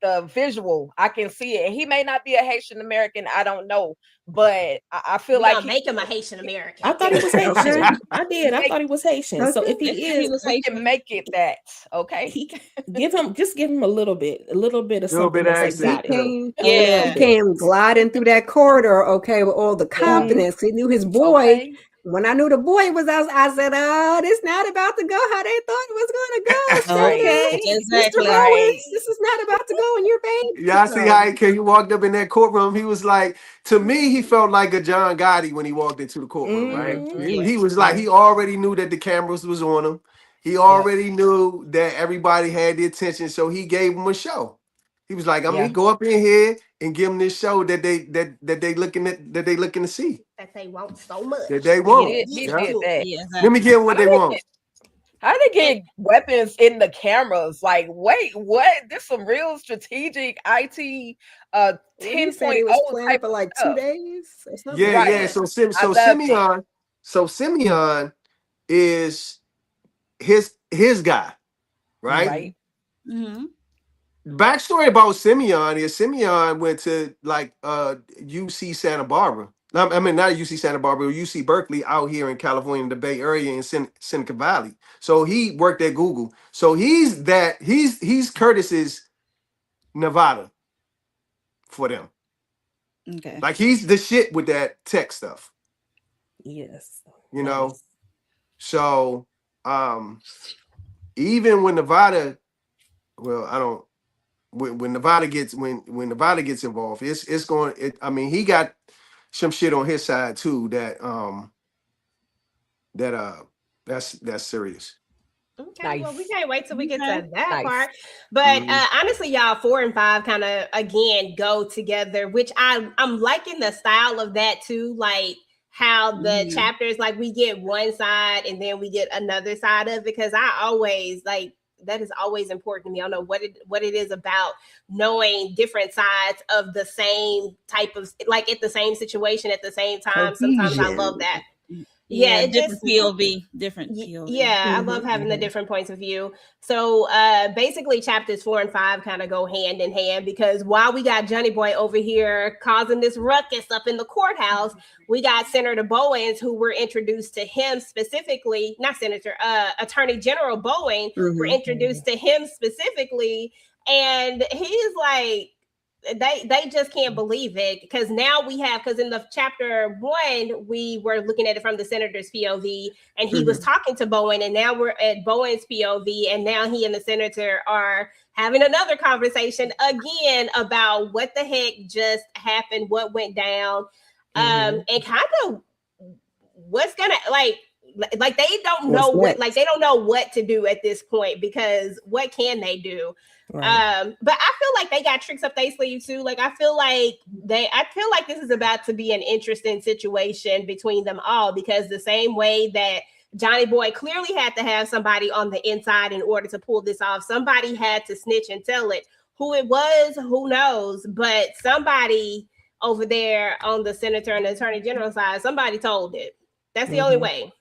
the visual, I can see it. And he may not be a Haitian American, I don't know, but I feel like make him a Haitian American. I thought he was Haitian. I did. I thought he was Haitian. So if he is, we can make it that. Okay, he give him a little bit of something that's exotic. He came gliding through that corridor, okay, with all the confidence. He knew his boy. Okay. When I knew the boy was out, I said, it's not about to go how they thought it was going to go. Okay, exactly. Mr. Owens, this is not about to go in your baby. Yeah, I see how he walked up in that courtroom. He was like, to me, he felt like a John Gotti when he walked into the courtroom, right? He was like, he already knew that the cameras was on him. He already knew that everybody had the attention, so he gave him a show. He was like, I'm going to go up in here and give them this show that they looking to see. That they want so much. That they want. He Yeah. did that. Yeah, Let me exactly. get what they want. How they get weapons in the cameras? Like, wait, what? This some real strategic IT He 10.0 said he was planning type for of like 2 stuff. days or something. Yeah, Right. yeah. So I love it. Simeon is his guy, right? Right. Mm-hmm. Backstory about Simeon is Simeon went to like UC Santa Barbara. I mean, not UC Santa Barbara, UC Berkeley out here in California, in the Bay Area in Silicon Valley. So he worked at Google. So he's Curtis's Nevada for them. Okay. Like he's the shit with that tech stuff. Yes. You know. So even when Nevada, well, I don't. When Nevada gets involved, it's going. I mean, he got some shit on his side too. That's serious. Okay, well, we can't wait till we get to that Nice. part. But Mhm. honestly, y'all, 4 and 5 kind of again go together, which I'm liking the style of that too. Like how the chapters, like we get one side and then we get another side of it. Because I always like that is always important to me. I don't know what it is about knowing different sides of the same type of, like at the same situation at the same time. Sometimes I love that. Yeah, it different just POV, different POV. yeah, I love having the different points of view. So basically chapters 4 and 5 kind of go hand in hand, because while we got Johnny Boy over here causing this ruckus up in the courthouse, we got Senator Bowens, who were introduced to him specifically, not Senator, Attorney General Bowen were introduced to him specifically, and he's like, they just can't believe it, because now we have, because in the chapter 1 we were looking at it from the senator's POV, and he was talking to Bowen, and now we're at Bowen's POV, and now he and the senator are having another conversation again about what the heck just happened, what went down, and kind of what's gonna like they don't know what, like they don't know what to do at this point, because what can they do? Right. But I feel like they got tricks up their sleeve too. Like I feel like this is about to be an interesting situation between them all, because the same way that Johnny Boy clearly had to have somebody on the inside in order to pull this off. Somebody had to snitch and tell it. Who it was, who knows? But somebody over there on the senator and the attorney general side, somebody told it. That's the only way.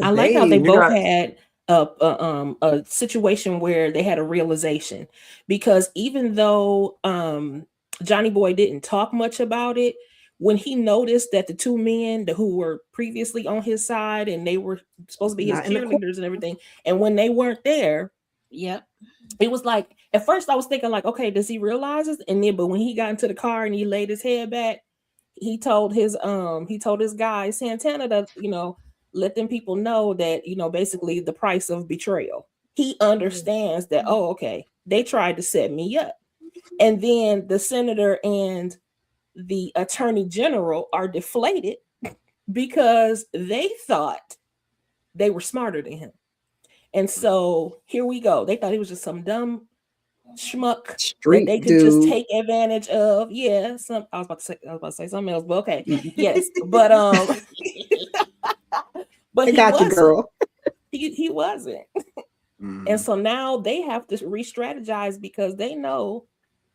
I like how they both had a situation where they had a realization, because even though Johnny Boy didn't talk much about it, when he noticed that the 2 men who were previously on his side and they were supposed to be his cheerleaders and everything, and when they weren't there, it was like, at first I was thinking like, okay, does he realize this? And then, but when he got into the car and he laid his head back, he told his guy Santana to, let them people know that, basically the price of betrayal. He understands that, oh, okay, they tried to set me up. And then the senator and the attorney general are deflated because they thought they were smarter than him. And so here we go. They thought he was just some dumb schmuck that they could just take advantage of. Yeah, I was about to say something else, but okay. Yes. But but I got you, girl. He wasn't. And so now they have to re-strategize, because they know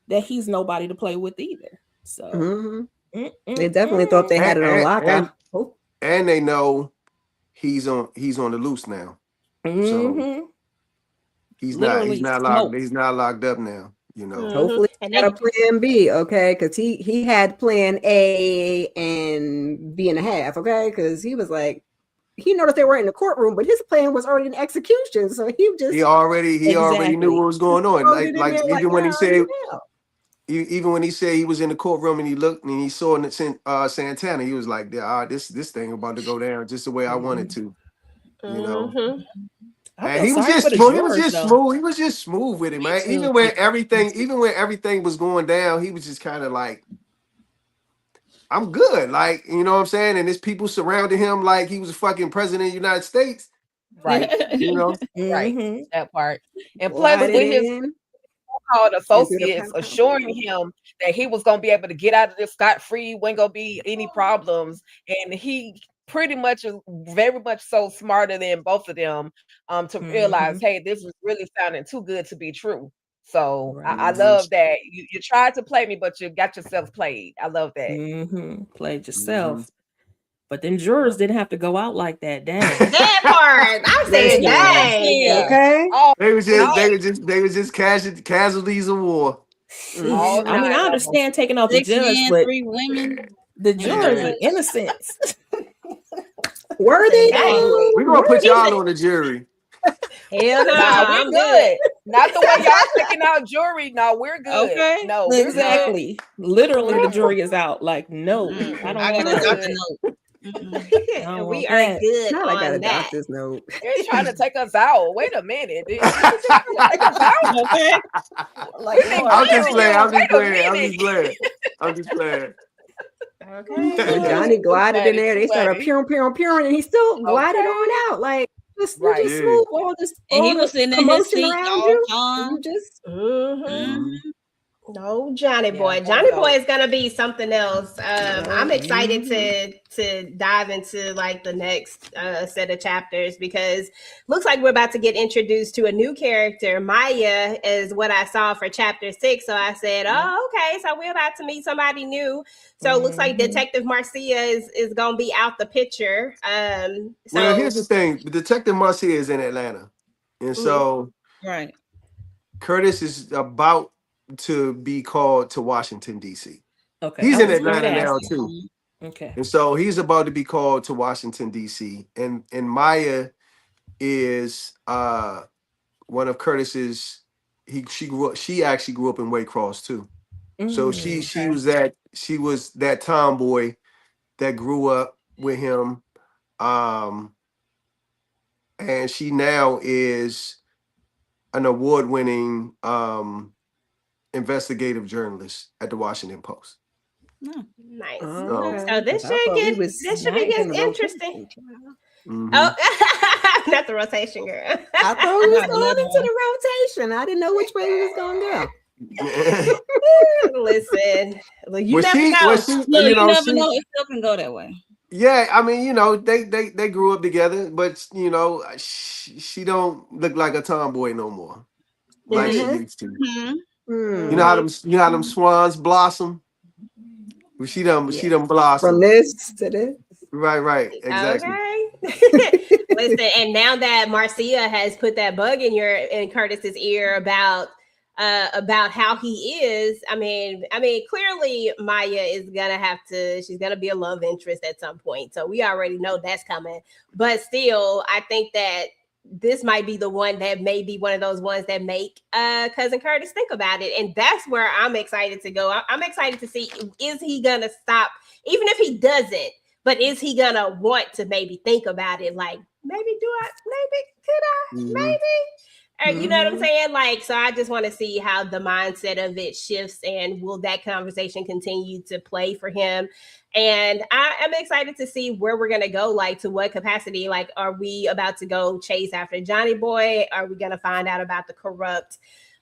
that he's nobody to play with either. So they definitely thought they had it on lock. And they know he's on the loose now. So he's not locked up now, Hopefully he got a plan B, okay? Because he had plan A and B and a half, okay? Because he was like, he noticed they were in the courtroom, but his plan was already in execution. So he already knew what was going on. Like even when he said he was in the courtroom and he looked and he saw Santana, he was like, this thing about to go down just the way I wanted to, And he was just smooth. He was just smooth with it, man. Even when everything was going down, he was just kind of like, I'm good. Like, you know what I'm saying? And there's people surrounding him like he was a fucking president of the United States. Right. Right. That part. And plus with his so-called Into the associates pound. assuring him that he was going to be able to get out of this scot-free, wasn't going to be any problems, and he pretty much is very much so smarter than both of them to realize, hey, this is really sounding too good to be true. So I love that you tried to play me, but you got yourself played. I love that. Played yourself. But then jurors didn't have to go out like that. Dang. That part. I'm saying, dang. Okay. Oh, They were just casualties of war. I mean, I understand taking off the 6 judge, men, but 3 women. the jurors are innocent. Were they? We're gonna put y'all on the jury. Hell no. Nah, we're I'm good. Not the way y'all taking out jury. No, we're good. Okay. No, we're Exactly. Literally, the jury is out. Like, no, I don't I want got a that. doctor note. don't we want are that. good Not like I got a on that. doctor's note. They're trying to take us out. Wait a minute. Did you just try to take us out? Okay. Like, I'm just playing. I'm Wait just a playing. I'm minute. just playing. I'm just playing. Okay. Johnny glided in there. They started Funny. peering, and he still glided on out. Like, just, you Right. just smooth all this, And he all was the sitting in his commotion seat around all you. the time. And you just Mhm. Mm-hmm. No, Johnny Boy. that Johnny was Boy dope. is gonna be something else. I'm excited to dive into like the next set of chapters because looks like we're about to get introduced to a new character. Maya is what I saw for chapter 6. So I said, oh, okay, so we're about to meet somebody new. So it looks like Detective Marcia is gonna be out the picture. So Well, here's the thing: Detective Marcia is in Atlanta, and so Right. Curtis is about to be called to Washington, D.C. Okay. He's I in was gonna Atlanta now ask. too, Okay. and so he's about to be called to Washington, D.C. And Maya is one of Curtis's. She actually grew up in Waycross too. So she was that tomboy that grew up with him, and she now is an award-winning investigative journalist at the Washington Post. nice. Okay. So this I should thought we get was this should be nice in getting the interesting. rotation. Mhm. Oh, not the rotation, girl. I thought we was Not going another into the rotation. I didn't know which way we was going to go. Listen, well, you Was never she? know. Was she? No, you never she- know. It still can go that way. Yeah, I mean, they grew up together, but she don't look like a tomboy no more, like she used to. Mm-hmm. Hmm. You know how them swans blossom. Well, she done blossom. From this to this. Right, exactly. Okay. Listen, and now that Marcia has put that bug in Curtis's ear about how he is, I mean, clearly Maya is she's gonna be a love interest at some point. So we already know that's coming. But still, I think that this might be the one that may be one of those ones that make Cousin Curtis think about it. And that's where I'm excited to go. I'm excited to see, is he gonna stop, even if he doesn't, but is he gonna want to maybe think about it? Like, you know what I'm saying? Like, so I just want to see how the mindset of it shifts, and will that conversation continue to play for him? And I am excited to see where we're going to go, like to what capacity. Like, are we about to go chase after Johnny Boy? Are we going to find out about the corrupt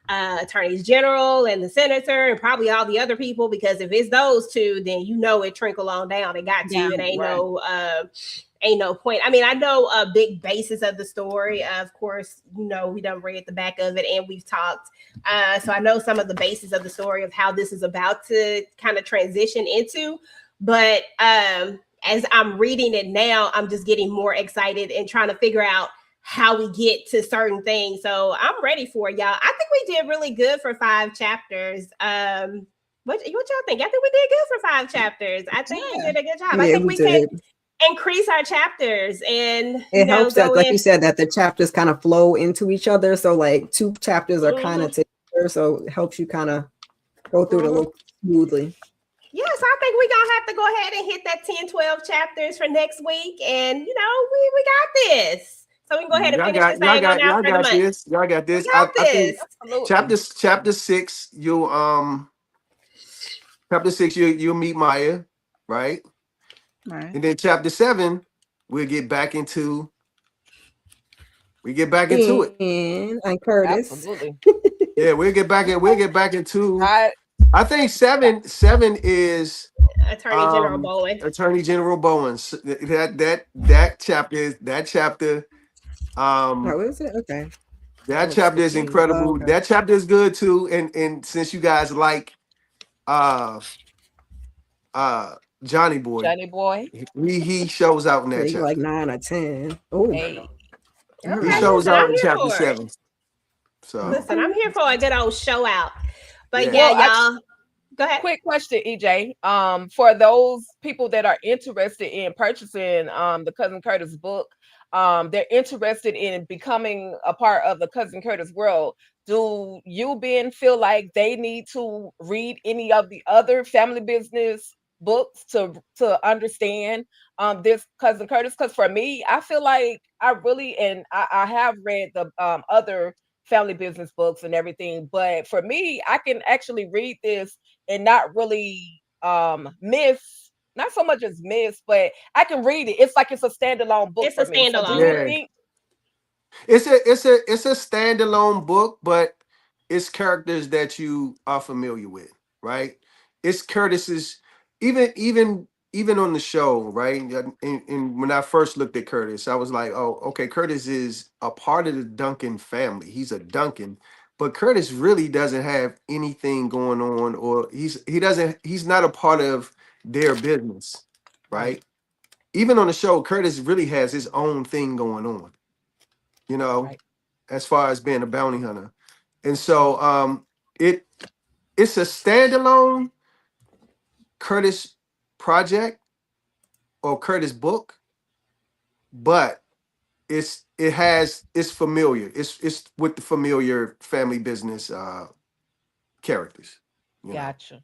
attorneys general and the senator and probably all the other people? Because if it's those two, then it trickle on down. It got to. Yeah, it ain't right. ain't no point. I mean, I know a big basis of the story. Of course, we done read the back of it and we've talked. So I know some of the basis of the story of how this is about to kind of transition into. But as I'm reading it now, I'm just getting more excited and trying to figure out how we get to certain things. So I'm ready for it, y'all. I think we did really good for 5 chapters. What y'all think? I think we did good for 5 chapters. I think we did a good job. I think we can increase our chapters, and it helps that, like you said, that the chapters kind of flow into each other. So like 2 chapters are kind of together, so it helps you kind of go through it a little smoothly. Yes, I think we're gonna have to go ahead and hit that 10-12 chapters for next week, and we got this. So we can go ahead and finish this thing on out for the month. Y'all got this. I think chapter 6, you'll meet Maya, right? Right. And then chapter 7, we get back into it. And Curtis. Absolutely. Yeah, we'll get back into. I I think seven is Attorney General Bowen. Attorney General Bowen's that chapter. Oh, is it? Okay. That was chapter is 15. incredible. Oh, okay. That chapter is good too. And since you guys like Johnny Boy, Johnny Boy. he shows out in that Maybe chapter. like 9 or 10. Oh, Hey, He Okay, shows listen, out I'm in here chapter for it. 7. So Listen, I'm here for a good old show out. But Yeah. yeah, Well, y'all. Go ahead. quick question, EJ. For those people that are interested in purchasing the Cousin Curtis book, they're interested in becoming a part of the Cousin Curtis world. Do you, Ben, feel like they need to read any of the other family business books to understand this Cousin Curtis? Because for me, I feel like I really, and I have read the other family business books and everything, but for me, I can actually read this and not really miss, not so much as miss, but I can read it. It's like it's a standalone book It's for a me. So do standalone. you Yeah. think it's a standalone book, but it's characters that you are familiar with, right? It's Curtis's even on the show, right? And when I first looked at Curtis, I was like, oh, okay, Curtis is a part of the Duncan family. He's a Duncan, but Curtis really doesn't have anything going on, or he's not a part of their business, right? Even on the show, Curtis really has his own thing going on, you know, Right. as far as being a bounty hunter. And so it's a standalone Curtis project or Curtis book, but it's familiar. It's with the familiar family business characters. You know? Gotcha.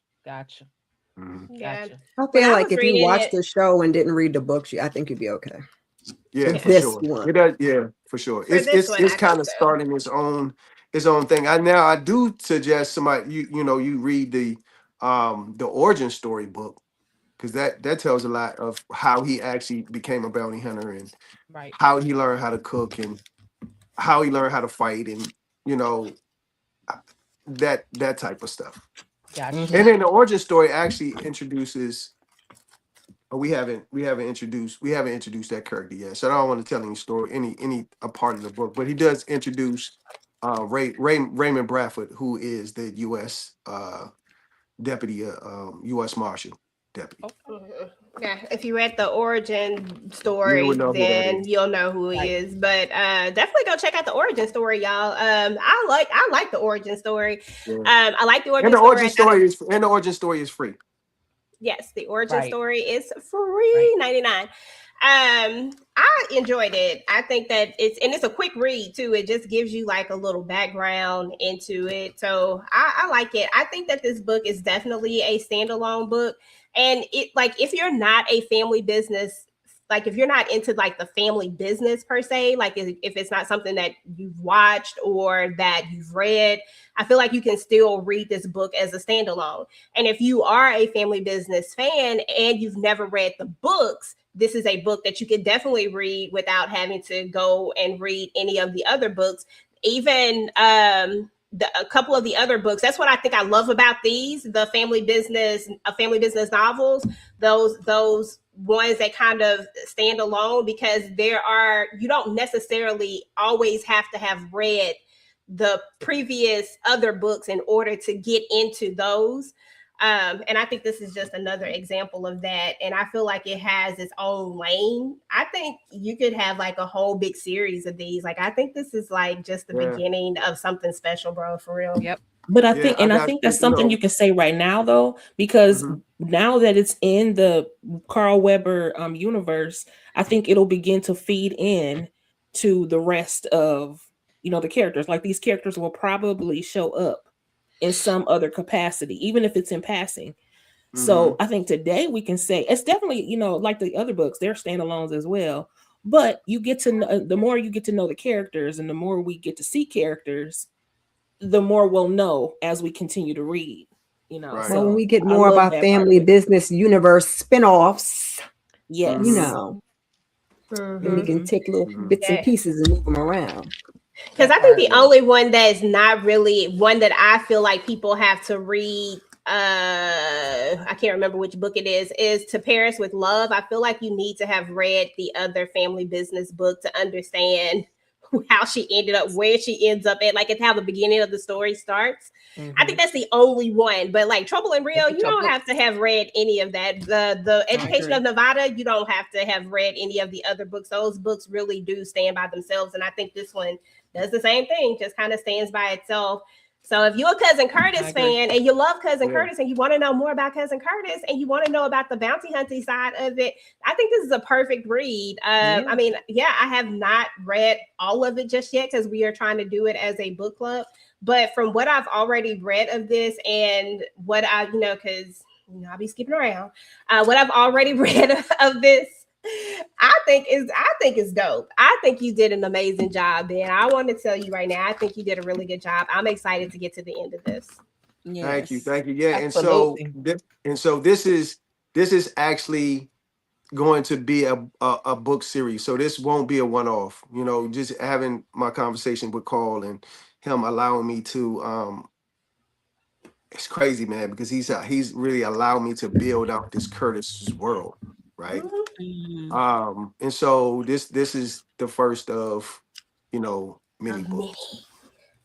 Mhm. Yeah. Gotcha. I When feel I like was if you reading watch it, the show and didn't read the books, I think you'd be okay. Yeah, Yeah. for This sure. one. It does, yeah, for sure. For this one, It's I kind think of so. starting its own thing. I do suggest somebody you read the origin story book, because that tells a lot of how he actually became a bounty hunter and Right. how he learned how to cook and how he learned how to fight and you know that type of stuff. Gotcha. Mhm. And then the origin story actually introduces. We haven't introduced that character yet, so I don't want to tell any story, any a part of the book. But he does introduce Raymond Bradford, who is the U.S. Deputy, U.S. Marshal deputy. Okay. Mhm. Yeah, if you read the origin You story, would know who that then is. you'll know who he Right. is. But definitely go check out the origin story, y'all. I like the origin story. Yeah. I like the origin And the story. origin story is free. Yes, the origin Right. story is free Right. 99. I enjoyed it. I think that it's a quick read too. It just gives you like a little background into it. So I like it. I think that this book is definitely a standalone book. And it, like, if you're not a family business, like if you're not into like the family business per se, like if it's not something that you've watched or that you've read, I feel like you can still read this book as a standalone. And if you are a family business fan and you've never read the books, this is a book that you can definitely read without having to go and read any of the other books. Even a couple of the other books. That's what I think I love about these, the family business novels. Those ones that kind of stand alone, because you don't necessarily always have to have read the previous other books in order to get into those. And I think this is just another example of that. And I feel like it has its own lane. I think you could have like a whole big series of these. Like, I think this is like just the beginning of something special, bro, for real. Yep. But I Yeah, think that's something you can say right now though, because now that it's in the Carl Weber universe, I think it'll begin to feed in to the rest of the characters. Like, these characters will probably show up in some other capacity, even if it's in passing. So I think today we can say it's definitely, like the other books, they're standalones as well. But you get to know, the more you get to know the characters and the more we get to see characters, the more we'll know as we continue to read. Right. Well, when we get I more love about that part of family it. business universe spinoffs, Yes. then we can take little bits and pieces and move them around. Because I think the only one that is not really one that I feel like people have to read, I can't remember which book it is To Paris with Love. I feel like you need to have read the other family business book to understand how she ended up where she ends up at, like it's how the beginning of the story starts. I think that's the only one. But like Trouble in Rio, you don't have to have read any of that. The Education of Nevada, you don't have to have read any of the other books. Those books really do stand by themselves, and I think this one does the same thing, just kind of stands by itself. So if you're a Cousin Curtis fan and you love Cousin Curtis and you want to know more about Cousin Curtis and you want to know about the bounty hunting side of it, I think this is a perfect read. I mean, I have not read all of it just yet because we are trying to do it as a book club. But from what I've already read of this and what I, because I'll be skipping around, what I've already read of this, I think is dope. I think you did an amazing job, Ben. I want to tell you right now, I think you did a really good job. I'm excited to get to the end of this. Yes. Thank you. Yeah, absolutely. and so this is actually going to be a book series. So this won't be a one-off. Just having my conversation with Carl and him allowing me to it's crazy, man, because he's really allowed me to build out this Curtis's world. Right. And so this is the first of, many books.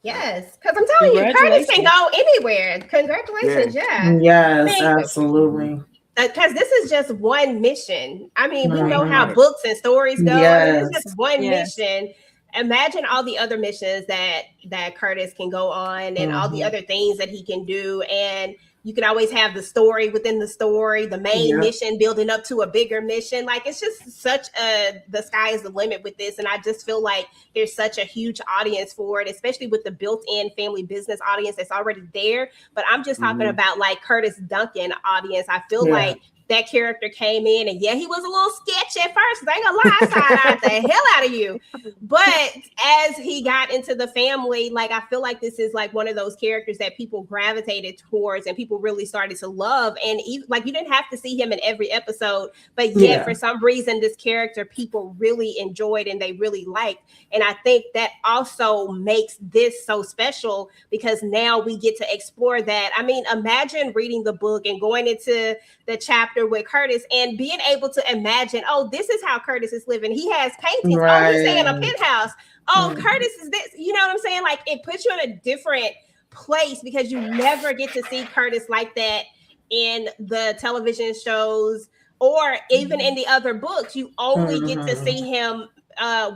Yes, because I'm telling you, Curtis can go anywhere. Congratulations, Yes, absolutely. Because this is just one mission. I mean, we know how books and stories go. It's just one mission. Imagine all the other missions that Curtis can go on and all the other things that he can do. And you can always have the story within the story, the main mission building up to a bigger mission. Like it's just the sky is the limit with this. And I just feel like there's such a huge audience for it, especially with the built-in family business audience that's already there. But I'm just talking about like Curtis Duncan audience. I feel like that character came in and he was a little sketchy at first. I ain't gonna lie, side-eyed the hell out of you. But as he got into the family, like I feel like this is like one of those characters that people gravitated towards and people really started to love. And even, like you didn't have to see him in every episode, but yet for some reason this character people really enjoyed and they really liked. And I think that also makes this so special because now we get to explore that. I mean, imagine reading the book and going into the chapter with Curtis and being able to imagine, oh, this is how Curtis is living. He has paintings. Oh, he's staying in a penthouse. Oh, Curtis is this. You know what I'm saying? Like it puts you in a different place because you never get to see Curtis like that in the television shows or even in the other books. You only get to see him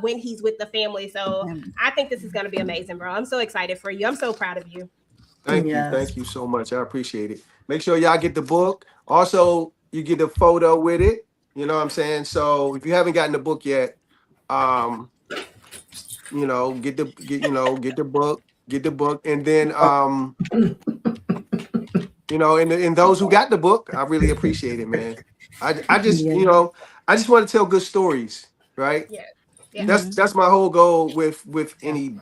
when he's with the family. So I think this is going to be amazing, bro. I'm so excited for you. I'm so proud of you. Thank you. Thank you so much. I appreciate it. Make sure y'all get the book. Also, you get a photo with it. You know what I'm saying? So if you haven't gotten the book yet, get the book. And then and those who got the book, I really appreciate it, man. I just want to tell good stories, right? Yeah. That's my whole goal with any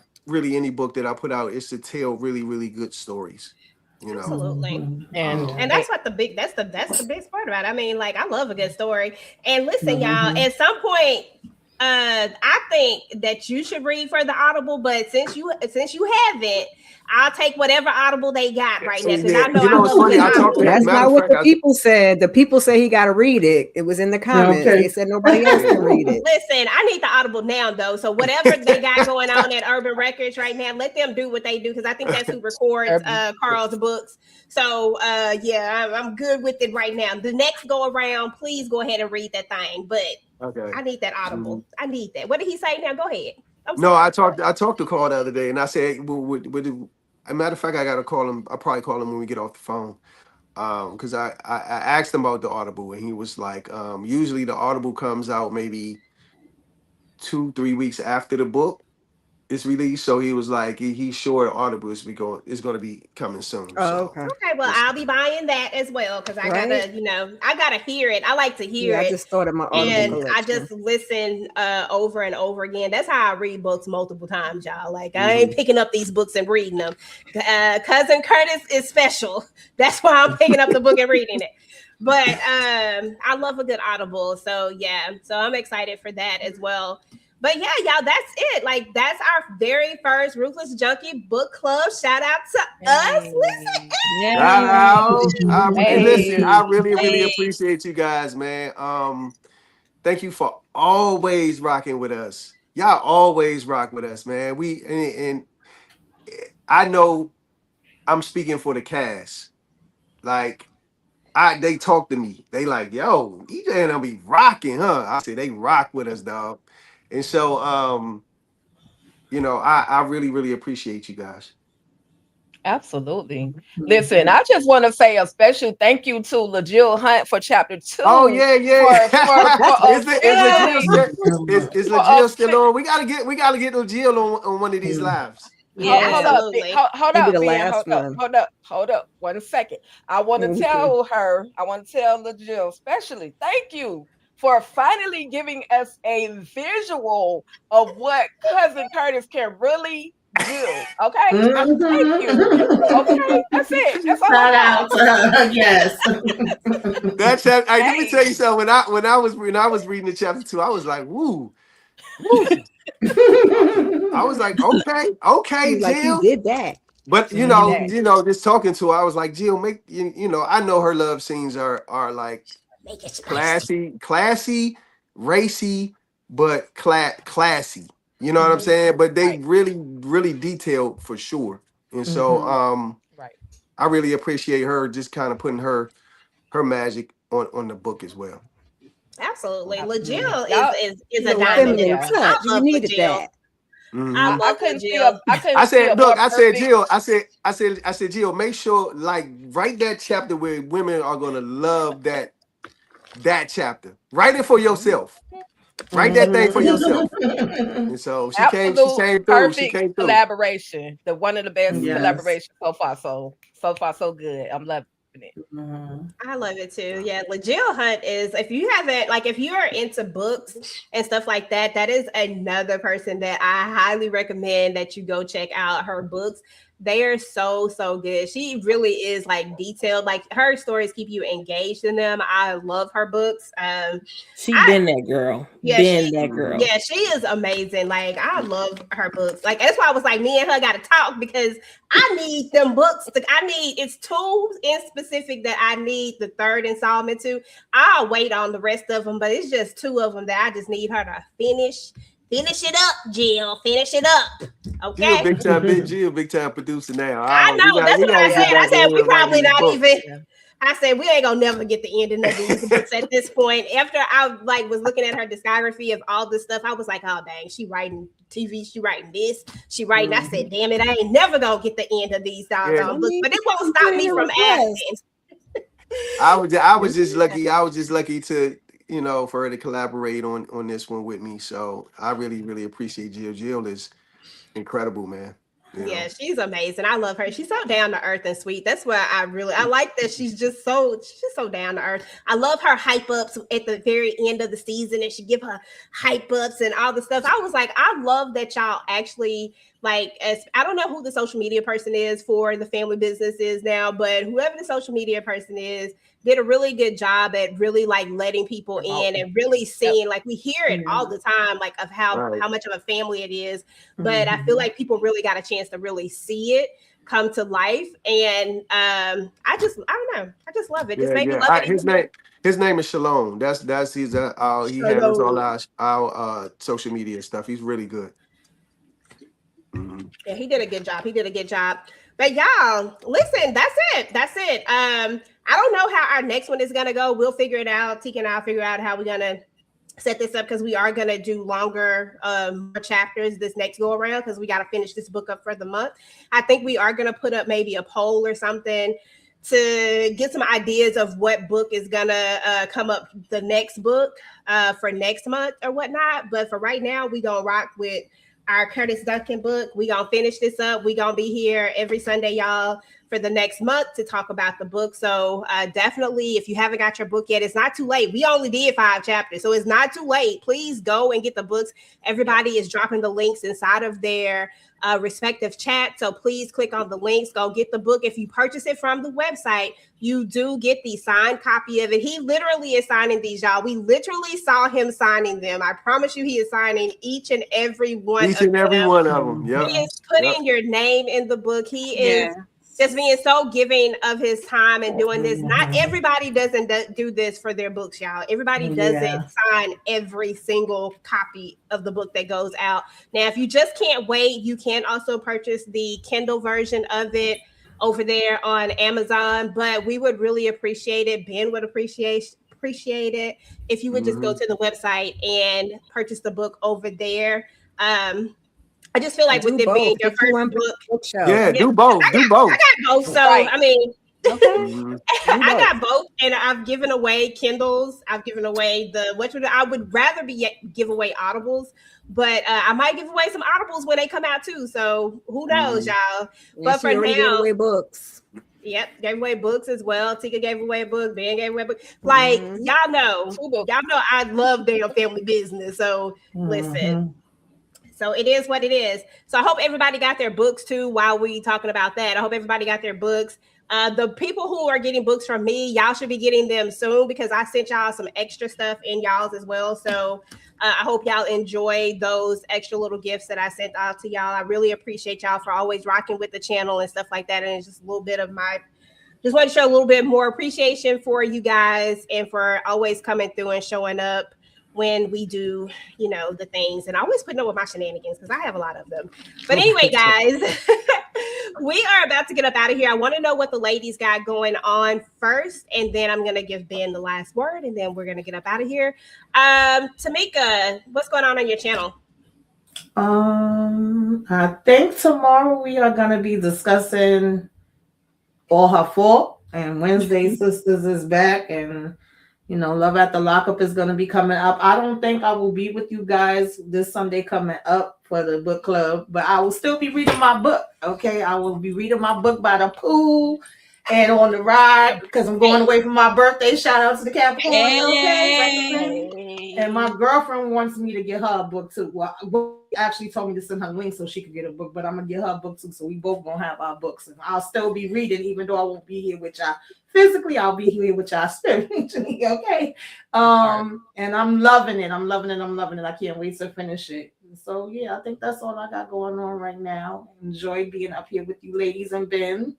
book that I put out is to tell really, really good stories. Absolutely. And that's what that's the best part about it. I mean, like I love a good story. And listen, y'all, at some point, I think that you should read for the Audible, but since you haven't, I'll take whatever Audible they got right now. Because I know that's not what the people said. The people say he got to read it. It was in the comments. They said nobody else can read it. Listen, I need the Audible now, though. So whatever they got going on at Urban Records right now, let them do what they do because I think that's who records Carl's books. So I'm good with it right now. The next go around, please go ahead and read that thing. But I need that Audible. I need that. What did he say now? Go ahead. No, I talked to Carl the other day, and I said, a matter of fact, I gotta call him. I'll probably call him when we get off the phone, because I asked him about the Audible, and he was like, usually the Audible comes out maybe 2-3 weeks after the book is released. So he was like, he's sure the Audible is going to be coming soon. Okay. Well, I'll be buying that as well because I gotta hear it. I like to hear it. I just started my Audible collection. I just listen over and over again. That's how I read books multiple times, y'all. Like I ain't picking up these books and reading them. Cousin Curtis is special. That's why I'm picking up the book and reading it. But I love a good Audible. So I'm excited for that as well. But yeah, y'all, that's it. Like, that's our very first Ruthless Junky book club. Shout out to us. Listen. Listen, I really Hey. appreciate you guys, man. Thank you for always rocking with us. Y'all always rock with us, man. And I know I'm speaking for the cast. Like, they talk to me. They like, yo, EJ and I be rocking, huh? I say they rock with us, dog. And so I really, really appreciate you guys. Absolutely. Listen, I just want to say a special thank you to LaJill Hunt for chapter 2. Oh yeah. Is LaJill still on? We gotta get LaJill on one of these lives. Yeah. Hold up. Hold Maybe up. the Ben, last one. Hold up. 1 second. I want to tell LaJill, especially, thank you for finally giving us a visual of what Cousin Curtis can really do. Okay. Thank you. Okay. That's it. That's all I got. Shout out to her. Yes. That's it. Let me tell you something. When I was reading the chapter 2, I was like, woo. I was like, okay, Like, you Jill. did that. But just talking to her, I was like, Jill, make I know her love scenes are like classy, racy, but classy. You know what I'm saying? But they really, really detailed for sure. And so I really appreciate her just kind of putting her magic on the book as well. Absolutely. LaJill is a feminine diamond. touch. You needed LaJill. that. Mm-hmm. I couldn't feel. I said, Jill, make sure, like, write that chapter where women are gonna love that chapter. Write it for yourself. Write that thing for yourself. And so she came through. Perfect collaboration. One of the best collaborations so far. So far, so good. I'm loving it. I love it too. Yeah, LaJill Hunt is, if you're into books and stuff like that, that is another person that I highly recommend that you go check out her books. They are so good. She really is like detailed. Like, her stories keep you engaged in them. I love her books. She been that girl. That girl. Yeah, she is amazing. Like, I love her books. Like, that's why I was like, me and her got to talk, because I need them books. It's 2 in specific that I need the 3rd installment to. I'll wait on the rest of them, but it's just 2 of them that I just need her to finish. Finish it up, Jill. Finish it up. Okay. Jill, big time producer now. I know. That's what I said. I said we probably not even. I said we ain't gonna never get the ending of these books at this point. After I was looking at her discography of all this stuff, I was like, oh dang, she writing TV, she writing this, she writing. I said, damn it, I ain't never gonna get the end of these doggone books, but it won't stop me from asking. I was just lucky. I was just lucky to, for her to collaborate on this one with me. So I really, really appreciate Jill. Jill is incredible, man. Yeah, she's amazing. I love her. She's so down to earth and sweet. That's why I like that. She's just so down to earth. I love her hype ups at the very end of the season, and she give her hype ups and all the stuff. I was like, I love that y'all actually, like, as I don't know who the social media person is for the family business is now, but whoever the social media person is did a really good job at really like letting people in and really seeing, like, we hear it all the time, like, of how much of a family it is. But I feel like people really got a chance to really see it come to life. And I don't know. I just love it. Just make me love it. His name is Shalom. That's his he handles all our social media stuff. He's really good. Yeah, he did a good job. But y'all, listen, that's it. I don't know how our next one is gonna go. We'll figure it out. Tika and I'll figure out how we're gonna set this up, because we are gonna do longer chapters this next go around, because we got to finish this book up for the month. I think we are gonna put up maybe a poll or something to get some ideas of what book is gonna come up the next book for next month or whatnot. But for right now, we gonna rock with our Curtis Duncan book. We gonna finish this up. We gonna be here every Sunday, y'all, for the next month to talk about the book. So definitely, if you haven't got your book yet, it's not too late. We only did 5 chapters, so it's not too late. Please go and get the books. Everybody is dropping the links inside of their respective chat. So please click on the links, go get the book. If you purchase it from the website, you do get the signed copy of it. He literally is signing these, y'all. We literally saw him signing them. I promise you, he is signing each and every one Each and every one of them. Yep. He is putting your name in the book. He is just being so giving of his time and doing this. Not everybody doesn't do this for their books, y'all. Everybody doesn't sign every single copy of the book that goes out. Now, if you just can't wait, you can also purchase the Kindle version of it over there on Amazon. But we would really appreciate it. Ben would appreciate it if you would just go to the website and purchase the book over there. I just feel like with it being your first book, do both. Do both. I got both, so I mean, Okay. I got both, and I've given away Kindles. I've given away I would rather give away Audibles, but I might give away some Audibles when they come out too. So who knows, y'all? But for now, gave away books. Yep, gave away books as well. Tika gave away a book. Ben gave away a book. Like y'all know I love damn family business. So listen. So it is what it is. So I hope everybody got their books too while we talking about that. I hope everybody got their books. The people who are getting books from me, y'all should be getting them soon because I sent y'all some extra stuff in y'all's as well. So I hope y'all enjoy those extra little gifts that I sent out to y'all. I really appreciate y'all for always rocking with the channel and stuff like that. And it's just a little bit of just want to show a little bit more appreciation for you guys and for always coming through and showing up when we do, the things, and always putting up with my shenanigans because I have a lot of them. But anyway, guys, we are about to get up out of here. I want to know what the ladies got going on first, and then I'm going to give Ben the last word, and then we're going to get up out of here. Tamika, what's going on your channel? I think tomorrow we are going to be discussing All Her Fault, and Wednesday Sisters is back, and Love at the Lockup is going to be coming up. I don't think I will be with you guys this Sunday coming up for the book club, but I will still be reading my book. Okay. I will be reading my book by the pool and on the ride because I'm going away for my birthday. Shout out to the Capricorn. Okay. And my girlfriend wants me to get her a book too. Well, she actually told me to send her link so she could get a book, but I'm going to get her a book too. So we both going to have our books, and I'll still be reading, even though I won't be here with y'all. Physically, I'll be here with y'all spiritually, okay? And I'm loving it. I can't wait to finish it. So, yeah, I think that's all I got going on right now. Enjoy being up here with you ladies and Ben.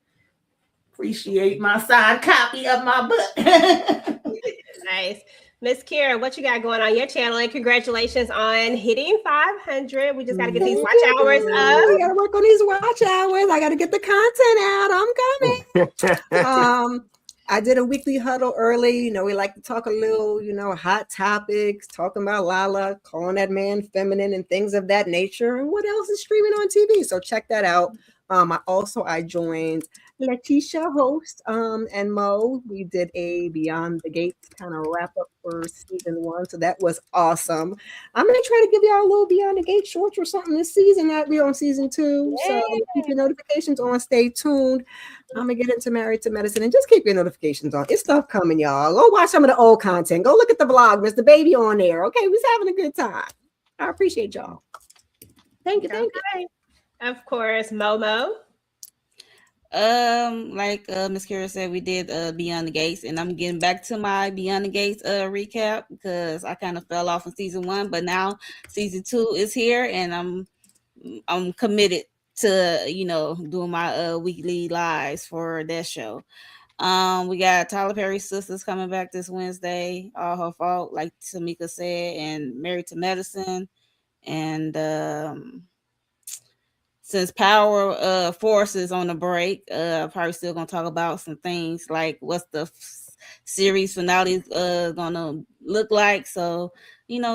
Appreciate my signed copy of my book. Nice. Miss Kira, what you got going on your channel? And congratulations on hitting 500. We just got to get these watch hours up. We got to work on these watch hours. I got to get the content out. I'm coming. I did a weekly huddle early. We like to talk a little, hot topics, talking about Lala, calling that man feminine and things of that nature. And what else is streaming on TV? So check that out. I joined Letitia host and Mo. We did a Beyond the Gates kind of wrap up for season 1. So that was awesome. I'm going to try to give y'all a little Beyond the Gates shorts or something this season that we're on season 2. So keep your notifications on. Stay tuned. I'm going to get into Married to Medicine and just keep your notifications on. It's stuff coming, y'all. Go watch some of the old content. Go look at the vlog. Mr. Baby on there. Okay, we're having a good time. I appreciate y'all. Thank you. Of course, Momo. Like Miss Kira said, we did Beyond the Gates, and I'm getting back to my Beyond the Gates recap because I kind of fell off in season 1, but now season 2 is here, and I'm committed to doing my weekly lives for that show. We got Tyler Perry's Sisters coming back this Wednesday. All Her Fault, like Tamika said, and Married to Medicine, and since Power Force is on the break, probably still gonna talk about some things like what's the series finale gonna look like. So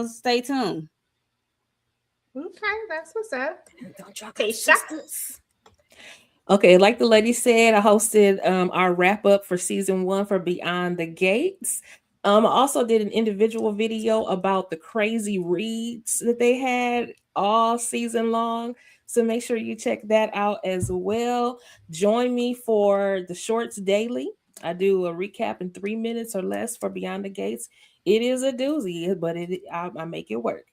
stay tuned. Okay, that's what's up. Don't drop Tisha. Okay, like the lady said, I hosted our wrap up for season 1 for Beyond the Gates. I also did an individual video about the crazy reads that they had all season long. So make sure you check that out as well. Join me for the shorts daily. I do a recap in 3 minutes or less for Beyond the Gates. It is a doozy, but I make it work.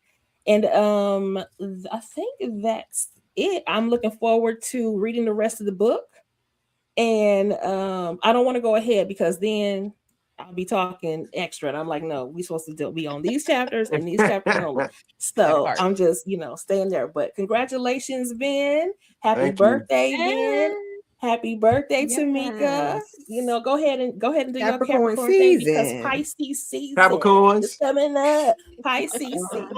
And I think that's it. I'm looking forward to reading the rest of the book. And I don't want to go ahead because then I'll be talking extra. And I'm like, no, we're supposed to be on these chapters and these chapters only. So I'm just, staying there. But congratulations, Ben. Happy birthday, Ben. Happy birthday, Tamika. Go ahead and do your Capricorn thing because Pisces season is coming up. Pisces season.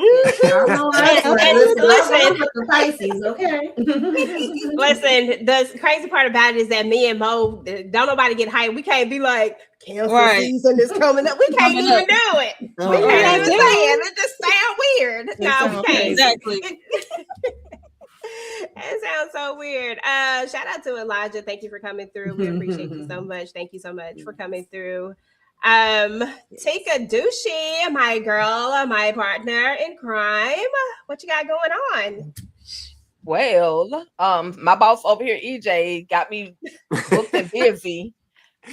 Pisces, okay. Listen, the crazy part about it is that me and Mo, don't nobody get hyped. We can't be like, Cancer season is coming up. We can't even do it. We can't even say it. It just sounds weird. No, we can't. Exactly. It sounds so weird. Shout out to Elijah. Thank you for coming through. We appreciate you so much. Thank you so much for coming through. TicahDishawn, my girl, my partner in crime. What you got going on? Well, my boss over here, EJ, got me booked and busy.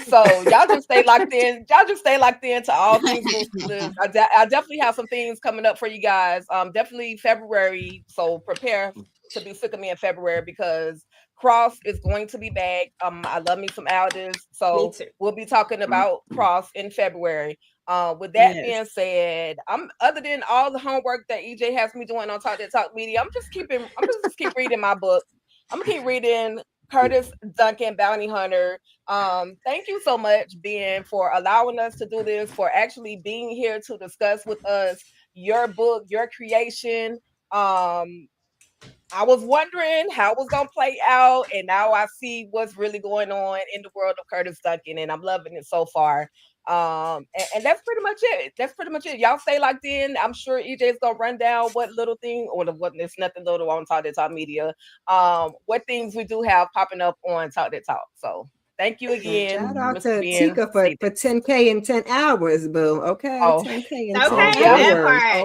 So y'all just stay locked in. Y'all just stay locked into all things Ruthless. I definitely have some things coming up for you guys. Definitely February. So prepare to be sick of me in February because Cross is going to be back. I love me some Aldous. So we'll be talking about Cross in February. With that being said, other than all the homework that EJ has me doing on Talk That Talk Media, I'm just keep reading my book. I'm gonna keep reading Curtis Duncan, Bounty Hunter. Thank you so much, Ben, for allowing us to do this, for actually being here to discuss with us your book, your creation. I was wondering how it was going to play out, and now I see what's really going on in the world of Curtis Duncan, and I'm loving it so far. And that's pretty much it. Y'all stay locked in. I'm sure EJ's gonna run down what little thing, or what there's nothing little on Talk That Talk Media. What things we do have popping up on Talk That Talk. So thank you again. Shout out to Tika for 10K in 10 hours, boo. Okay, 10K in 10 hours.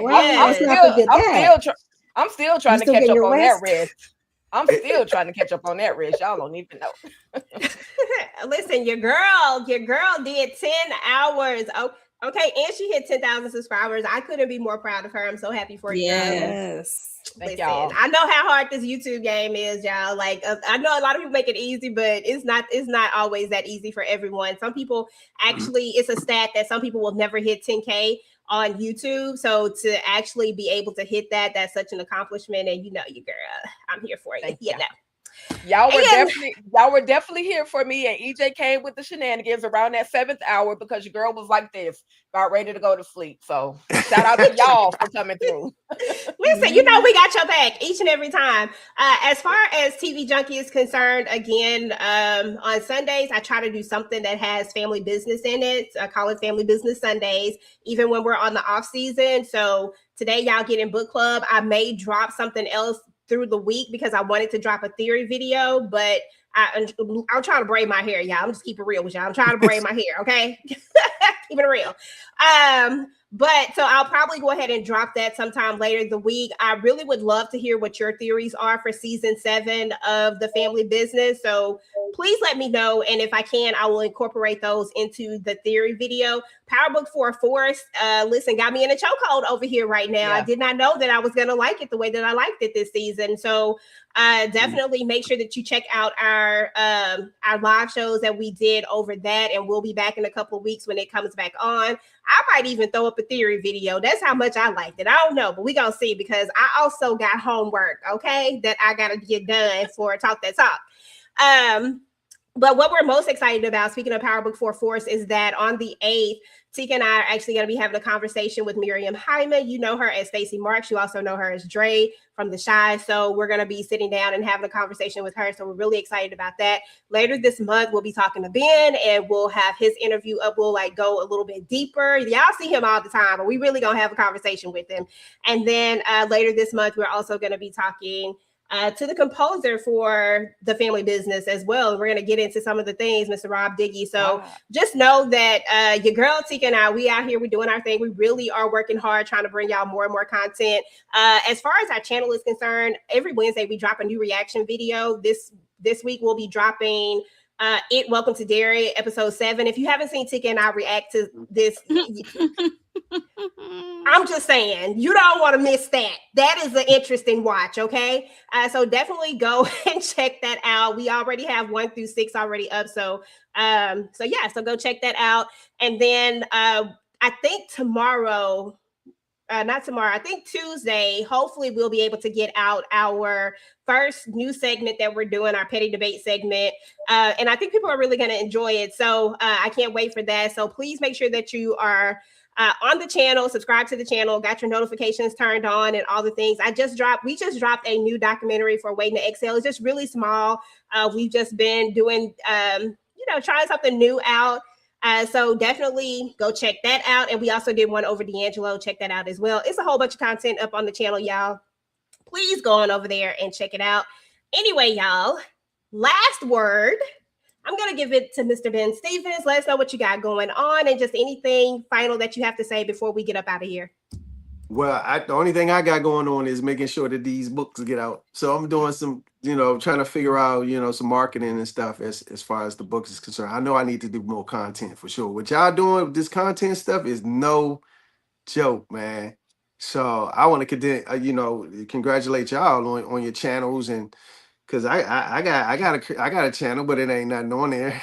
I'm still trying to catch up on that rest. I'm still trying to catch up on that rest. Y'all don't even know. Listen, your girl did 10 hours. Oh, okay, and she hit 10,000 subscribers. I couldn't be more proud of her. I'm so happy for you. Yes. Listen, y'all. I know how hard this YouTube game is, y'all. Like, I know a lot of people make it easy, but it's not always that easy for everyone. Some people actually, it's a stat that some people will never hit 10K on YouTube. So to actually be able to hit that's such an accomplishment. And you girl, I'm here for you. You know. Y'all were definitely here for me, and EJ came with the shenanigans around that 7th hour because your girl was like this, about ready to go to sleep. So shout out to y'all for coming through. Listen, we got your back each and every time. As far as TV Junky is concerned, again, on Sundays, I try to do something that has family business in it. I call it Family Business Sundays, even when we're on the off season. So today, y'all get in book club. I may drop something else through the week because I wanted to drop a theory video, but I'm trying to braid my hair, y'all. I'm just keep it real with y'all. I'm trying to braid my hair, okay? Keep it real. But so I'll probably go ahead and drop that sometime later in the week. I really would love to hear what your theories are for season 7 of The Family Business. So please let me know. And if I can, I will incorporate those into the theory video. Power Book for a Force, listen, got me in a chokehold over here right now. I did not know that I was going to like it the way that I liked it this season. So definitely make sure that you check out our live shows that we did over that. And we'll be back in a couple of weeks when it comes back on. I might even throw up a theory video. That's how much I liked it. I don't know, but we're going to see because I also got homework, okay, that I got to get done for Talk That Talk. But what we're most excited about, speaking of Power Book for Force, is that on the 8th, Tika and I are actually going to be having a conversation with Miriam Hyman. You know her as Stacey Marks. You also know her as Dre from The Shy. So we're going to be sitting down and having a conversation with her. So we're really excited about that. Later this month, we'll be talking to Ben and we'll have his interview up. We'll go a little bit deeper. Y'all see him all the time, but we really going to have a conversation with him. And then later this month, we're also going to be talking to the composer for The Family Business as well. We're going to get into some of the things, Mr. Rob Diggy. So just know that your girl Tika and I, we out here, we're doing our thing. We really are working hard trying to bring y'all more and more content. As far as our channel is concerned, every Wednesday we drop a new reaction video. This week we'll be dropping Welcome to Dairy, episode 7. If you haven't seen Tika and I react to this, I'm just saying, you don't want to miss that. That is an interesting watch, okay? So definitely go and check that out. We already have 1 through 6 already up. So so go check that out. And then I think I think Tuesday, hopefully we'll be able to get out our first new segment that we're doing, our petty debate segment. And I think people are really going to enjoy it. So I can't wait for that. So please make sure that you are on the channel, subscribe to the channel, got your notifications turned on and all the things. We just dropped a new documentary for Waiting to Exhale. It's just really small. We've just been doing, trying something new out. So definitely go check that out. And we also did one over D'Angelo. Check that out as well. It's a whole bunch of content up on the channel, y'all. Please go on over there and check it out. Anyway, y'all, last word. I'm going to give it to Mr. Ben Stevens. Let us know what you got going on and just anything final that you have to say before we get up out of here. Well, the only thing I got going on is making sure that these books get out. So I'm doing some, trying to figure out, some marketing and stuff as far as the books is concerned. I know I need to do more content for sure. What y'all doing with this content stuff is no joke, man. So I want to congratulate y'all on your channels, and because I got a channel, but it ain't nothing on there.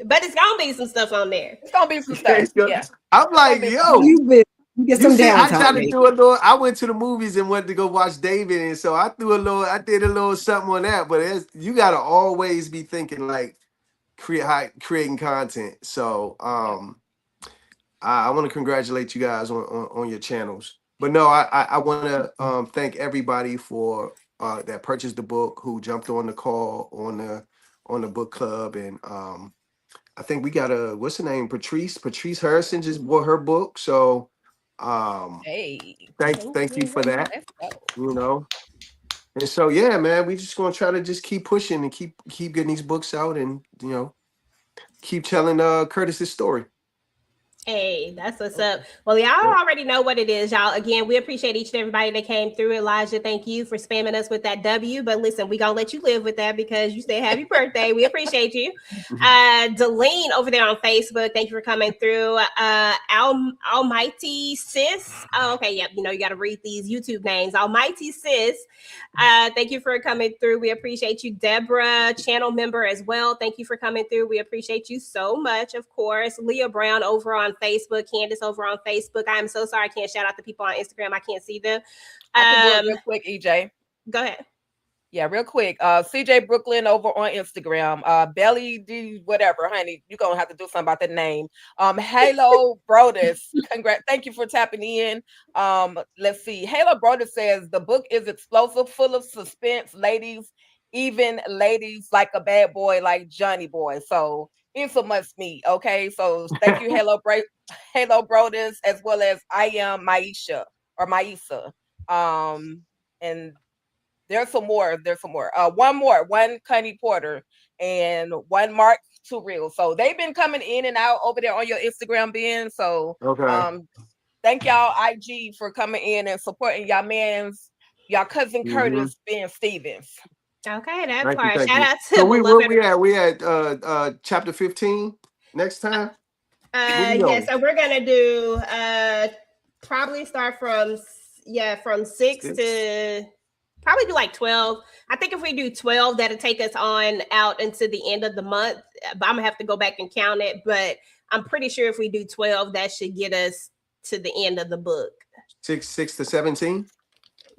But it's gonna be some stuff on there. It's gonna be some stuff. Yeah. I'm like, yo, you get some I downtime. tried to do a little. I went to the movies and went to go watch David, and so I did a little something on that. But you gotta always be thinking like creating content. So I want to congratulate you guys on your channels. But no, I want to thank everybody for that purchased the book, who jumped on the call on the book club, and I think we got what's her name, Patrice Harrison just bought her book. So thank you for that. And so yeah, man, we just gonna try to just keep pushing and keep getting these books out, and keep telling Curtis's story. Hey, that's what's up. Well, y'all already know what it is, y'all. Again, we appreciate each and everybody that came through. Elijah, thank you for spamming us with that W. But listen, we gonna let you live with that because you say happy birthday. We appreciate you. Deline over there on Facebook, thank you for coming through. Almighty Sis. Oh, okay, yep. You got to read these YouTube names. Almighty Sis. Thank you for coming through. We appreciate you. Deborah, channel member as well. Thank you for coming through. We appreciate you so much. Of course, Leah Brown over on Facebook, Candace over on Facebook. I'm so sorry I can't shout out the people on Instagram. I can't see them. I can do it real quick, EJ. Go ahead. Yeah, real quick. CJ Brooklyn over on Instagram. Belly D, whatever, honey. You're gonna have to do something about the name. Halo Brodus. Thank you for tapping in. Let's see. Halo Brodus says the book is explosive, full of suspense, ladies, even ladies like a bad boy like Johnny Boy. So it's a must meet. Okay. So thank you, Halo Brodus, as well as I am Maisha. And there's some more. One Connie Porter and one Mark Turrell. So they've been coming in and out over there on your Instagram, Ben. So thank y'all IG for coming in and supporting y'all cousin Curtis, Ben Stevens. Okay, that part. Shout out to so we at chapter 15 next time. Yeah, so we're gonna do probably start from 6 to probably do like 12. I think if we do 12, that'll take us on out into the end of the month. But I'm gonna have to go back and count it. But I'm pretty sure if we do 12, that should get us to the end of the book. 6 to 17.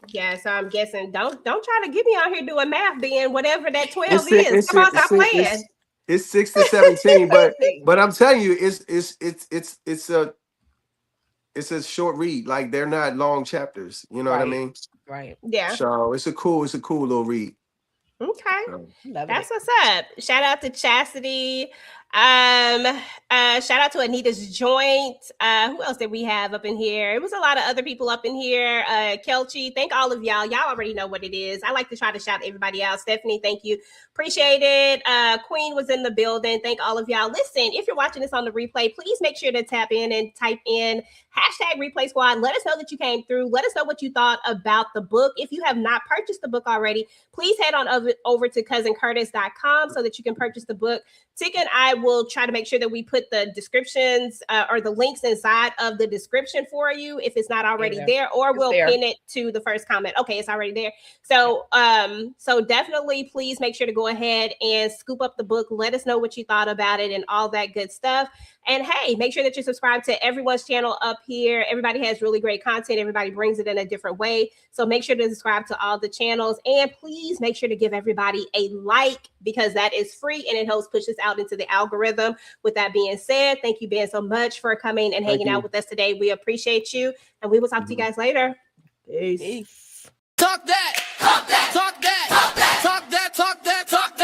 Yeah, so I'm guessing don't try to get me out here doing math, being whatever that 12 is. Come on, stop playing. It's 6 to 17, but I'm telling you, it's a short read. Like they're not long chapters. You know what I mean? Right. Yeah. So it's a cool little read. Okay. Love That's it. what's up. Shout out to Chastity. Shout out to Anita's Joint. Who else did we have up in here? It was a lot of other people up in here. Kelchi, thank all of y'all. Y'all already know what it is. I like to try to shout everybody out. Stephanie, thank you. Appreciate it. Queen was in the building. Thank all of y'all. Listen, if you're watching this on the replay, please make sure to tap in and type in #Replay Squad. Let us know that you came through. Let us know what you thought about the book. If you have not purchased the book already, please head on over to cousincurtis.com so that you can purchase the book. Tika and I will try to make sure that we put the descriptions or the links inside of the description for you if it's not already there, or we'll pin it to the first comment. Okay, it's already there. So so definitely please make sure to go ahead and scoop up the book. Let us know what you thought about it and all that good stuff. And hey, make sure that you subscribe to everyone's channel up here. Everybody has really great content. Everybody brings it in a different way. So make sure to subscribe to all the channels. And please make sure to give everybody a like, because that is free and it helps push us out into the algorithm. With that being said, thank you, Ben, so much for coming and hanging out with us today. We appreciate you. And we will talk to you guys later. Peace. Talk that, talk that, talk that, talk that, talk that, talk that, talk that.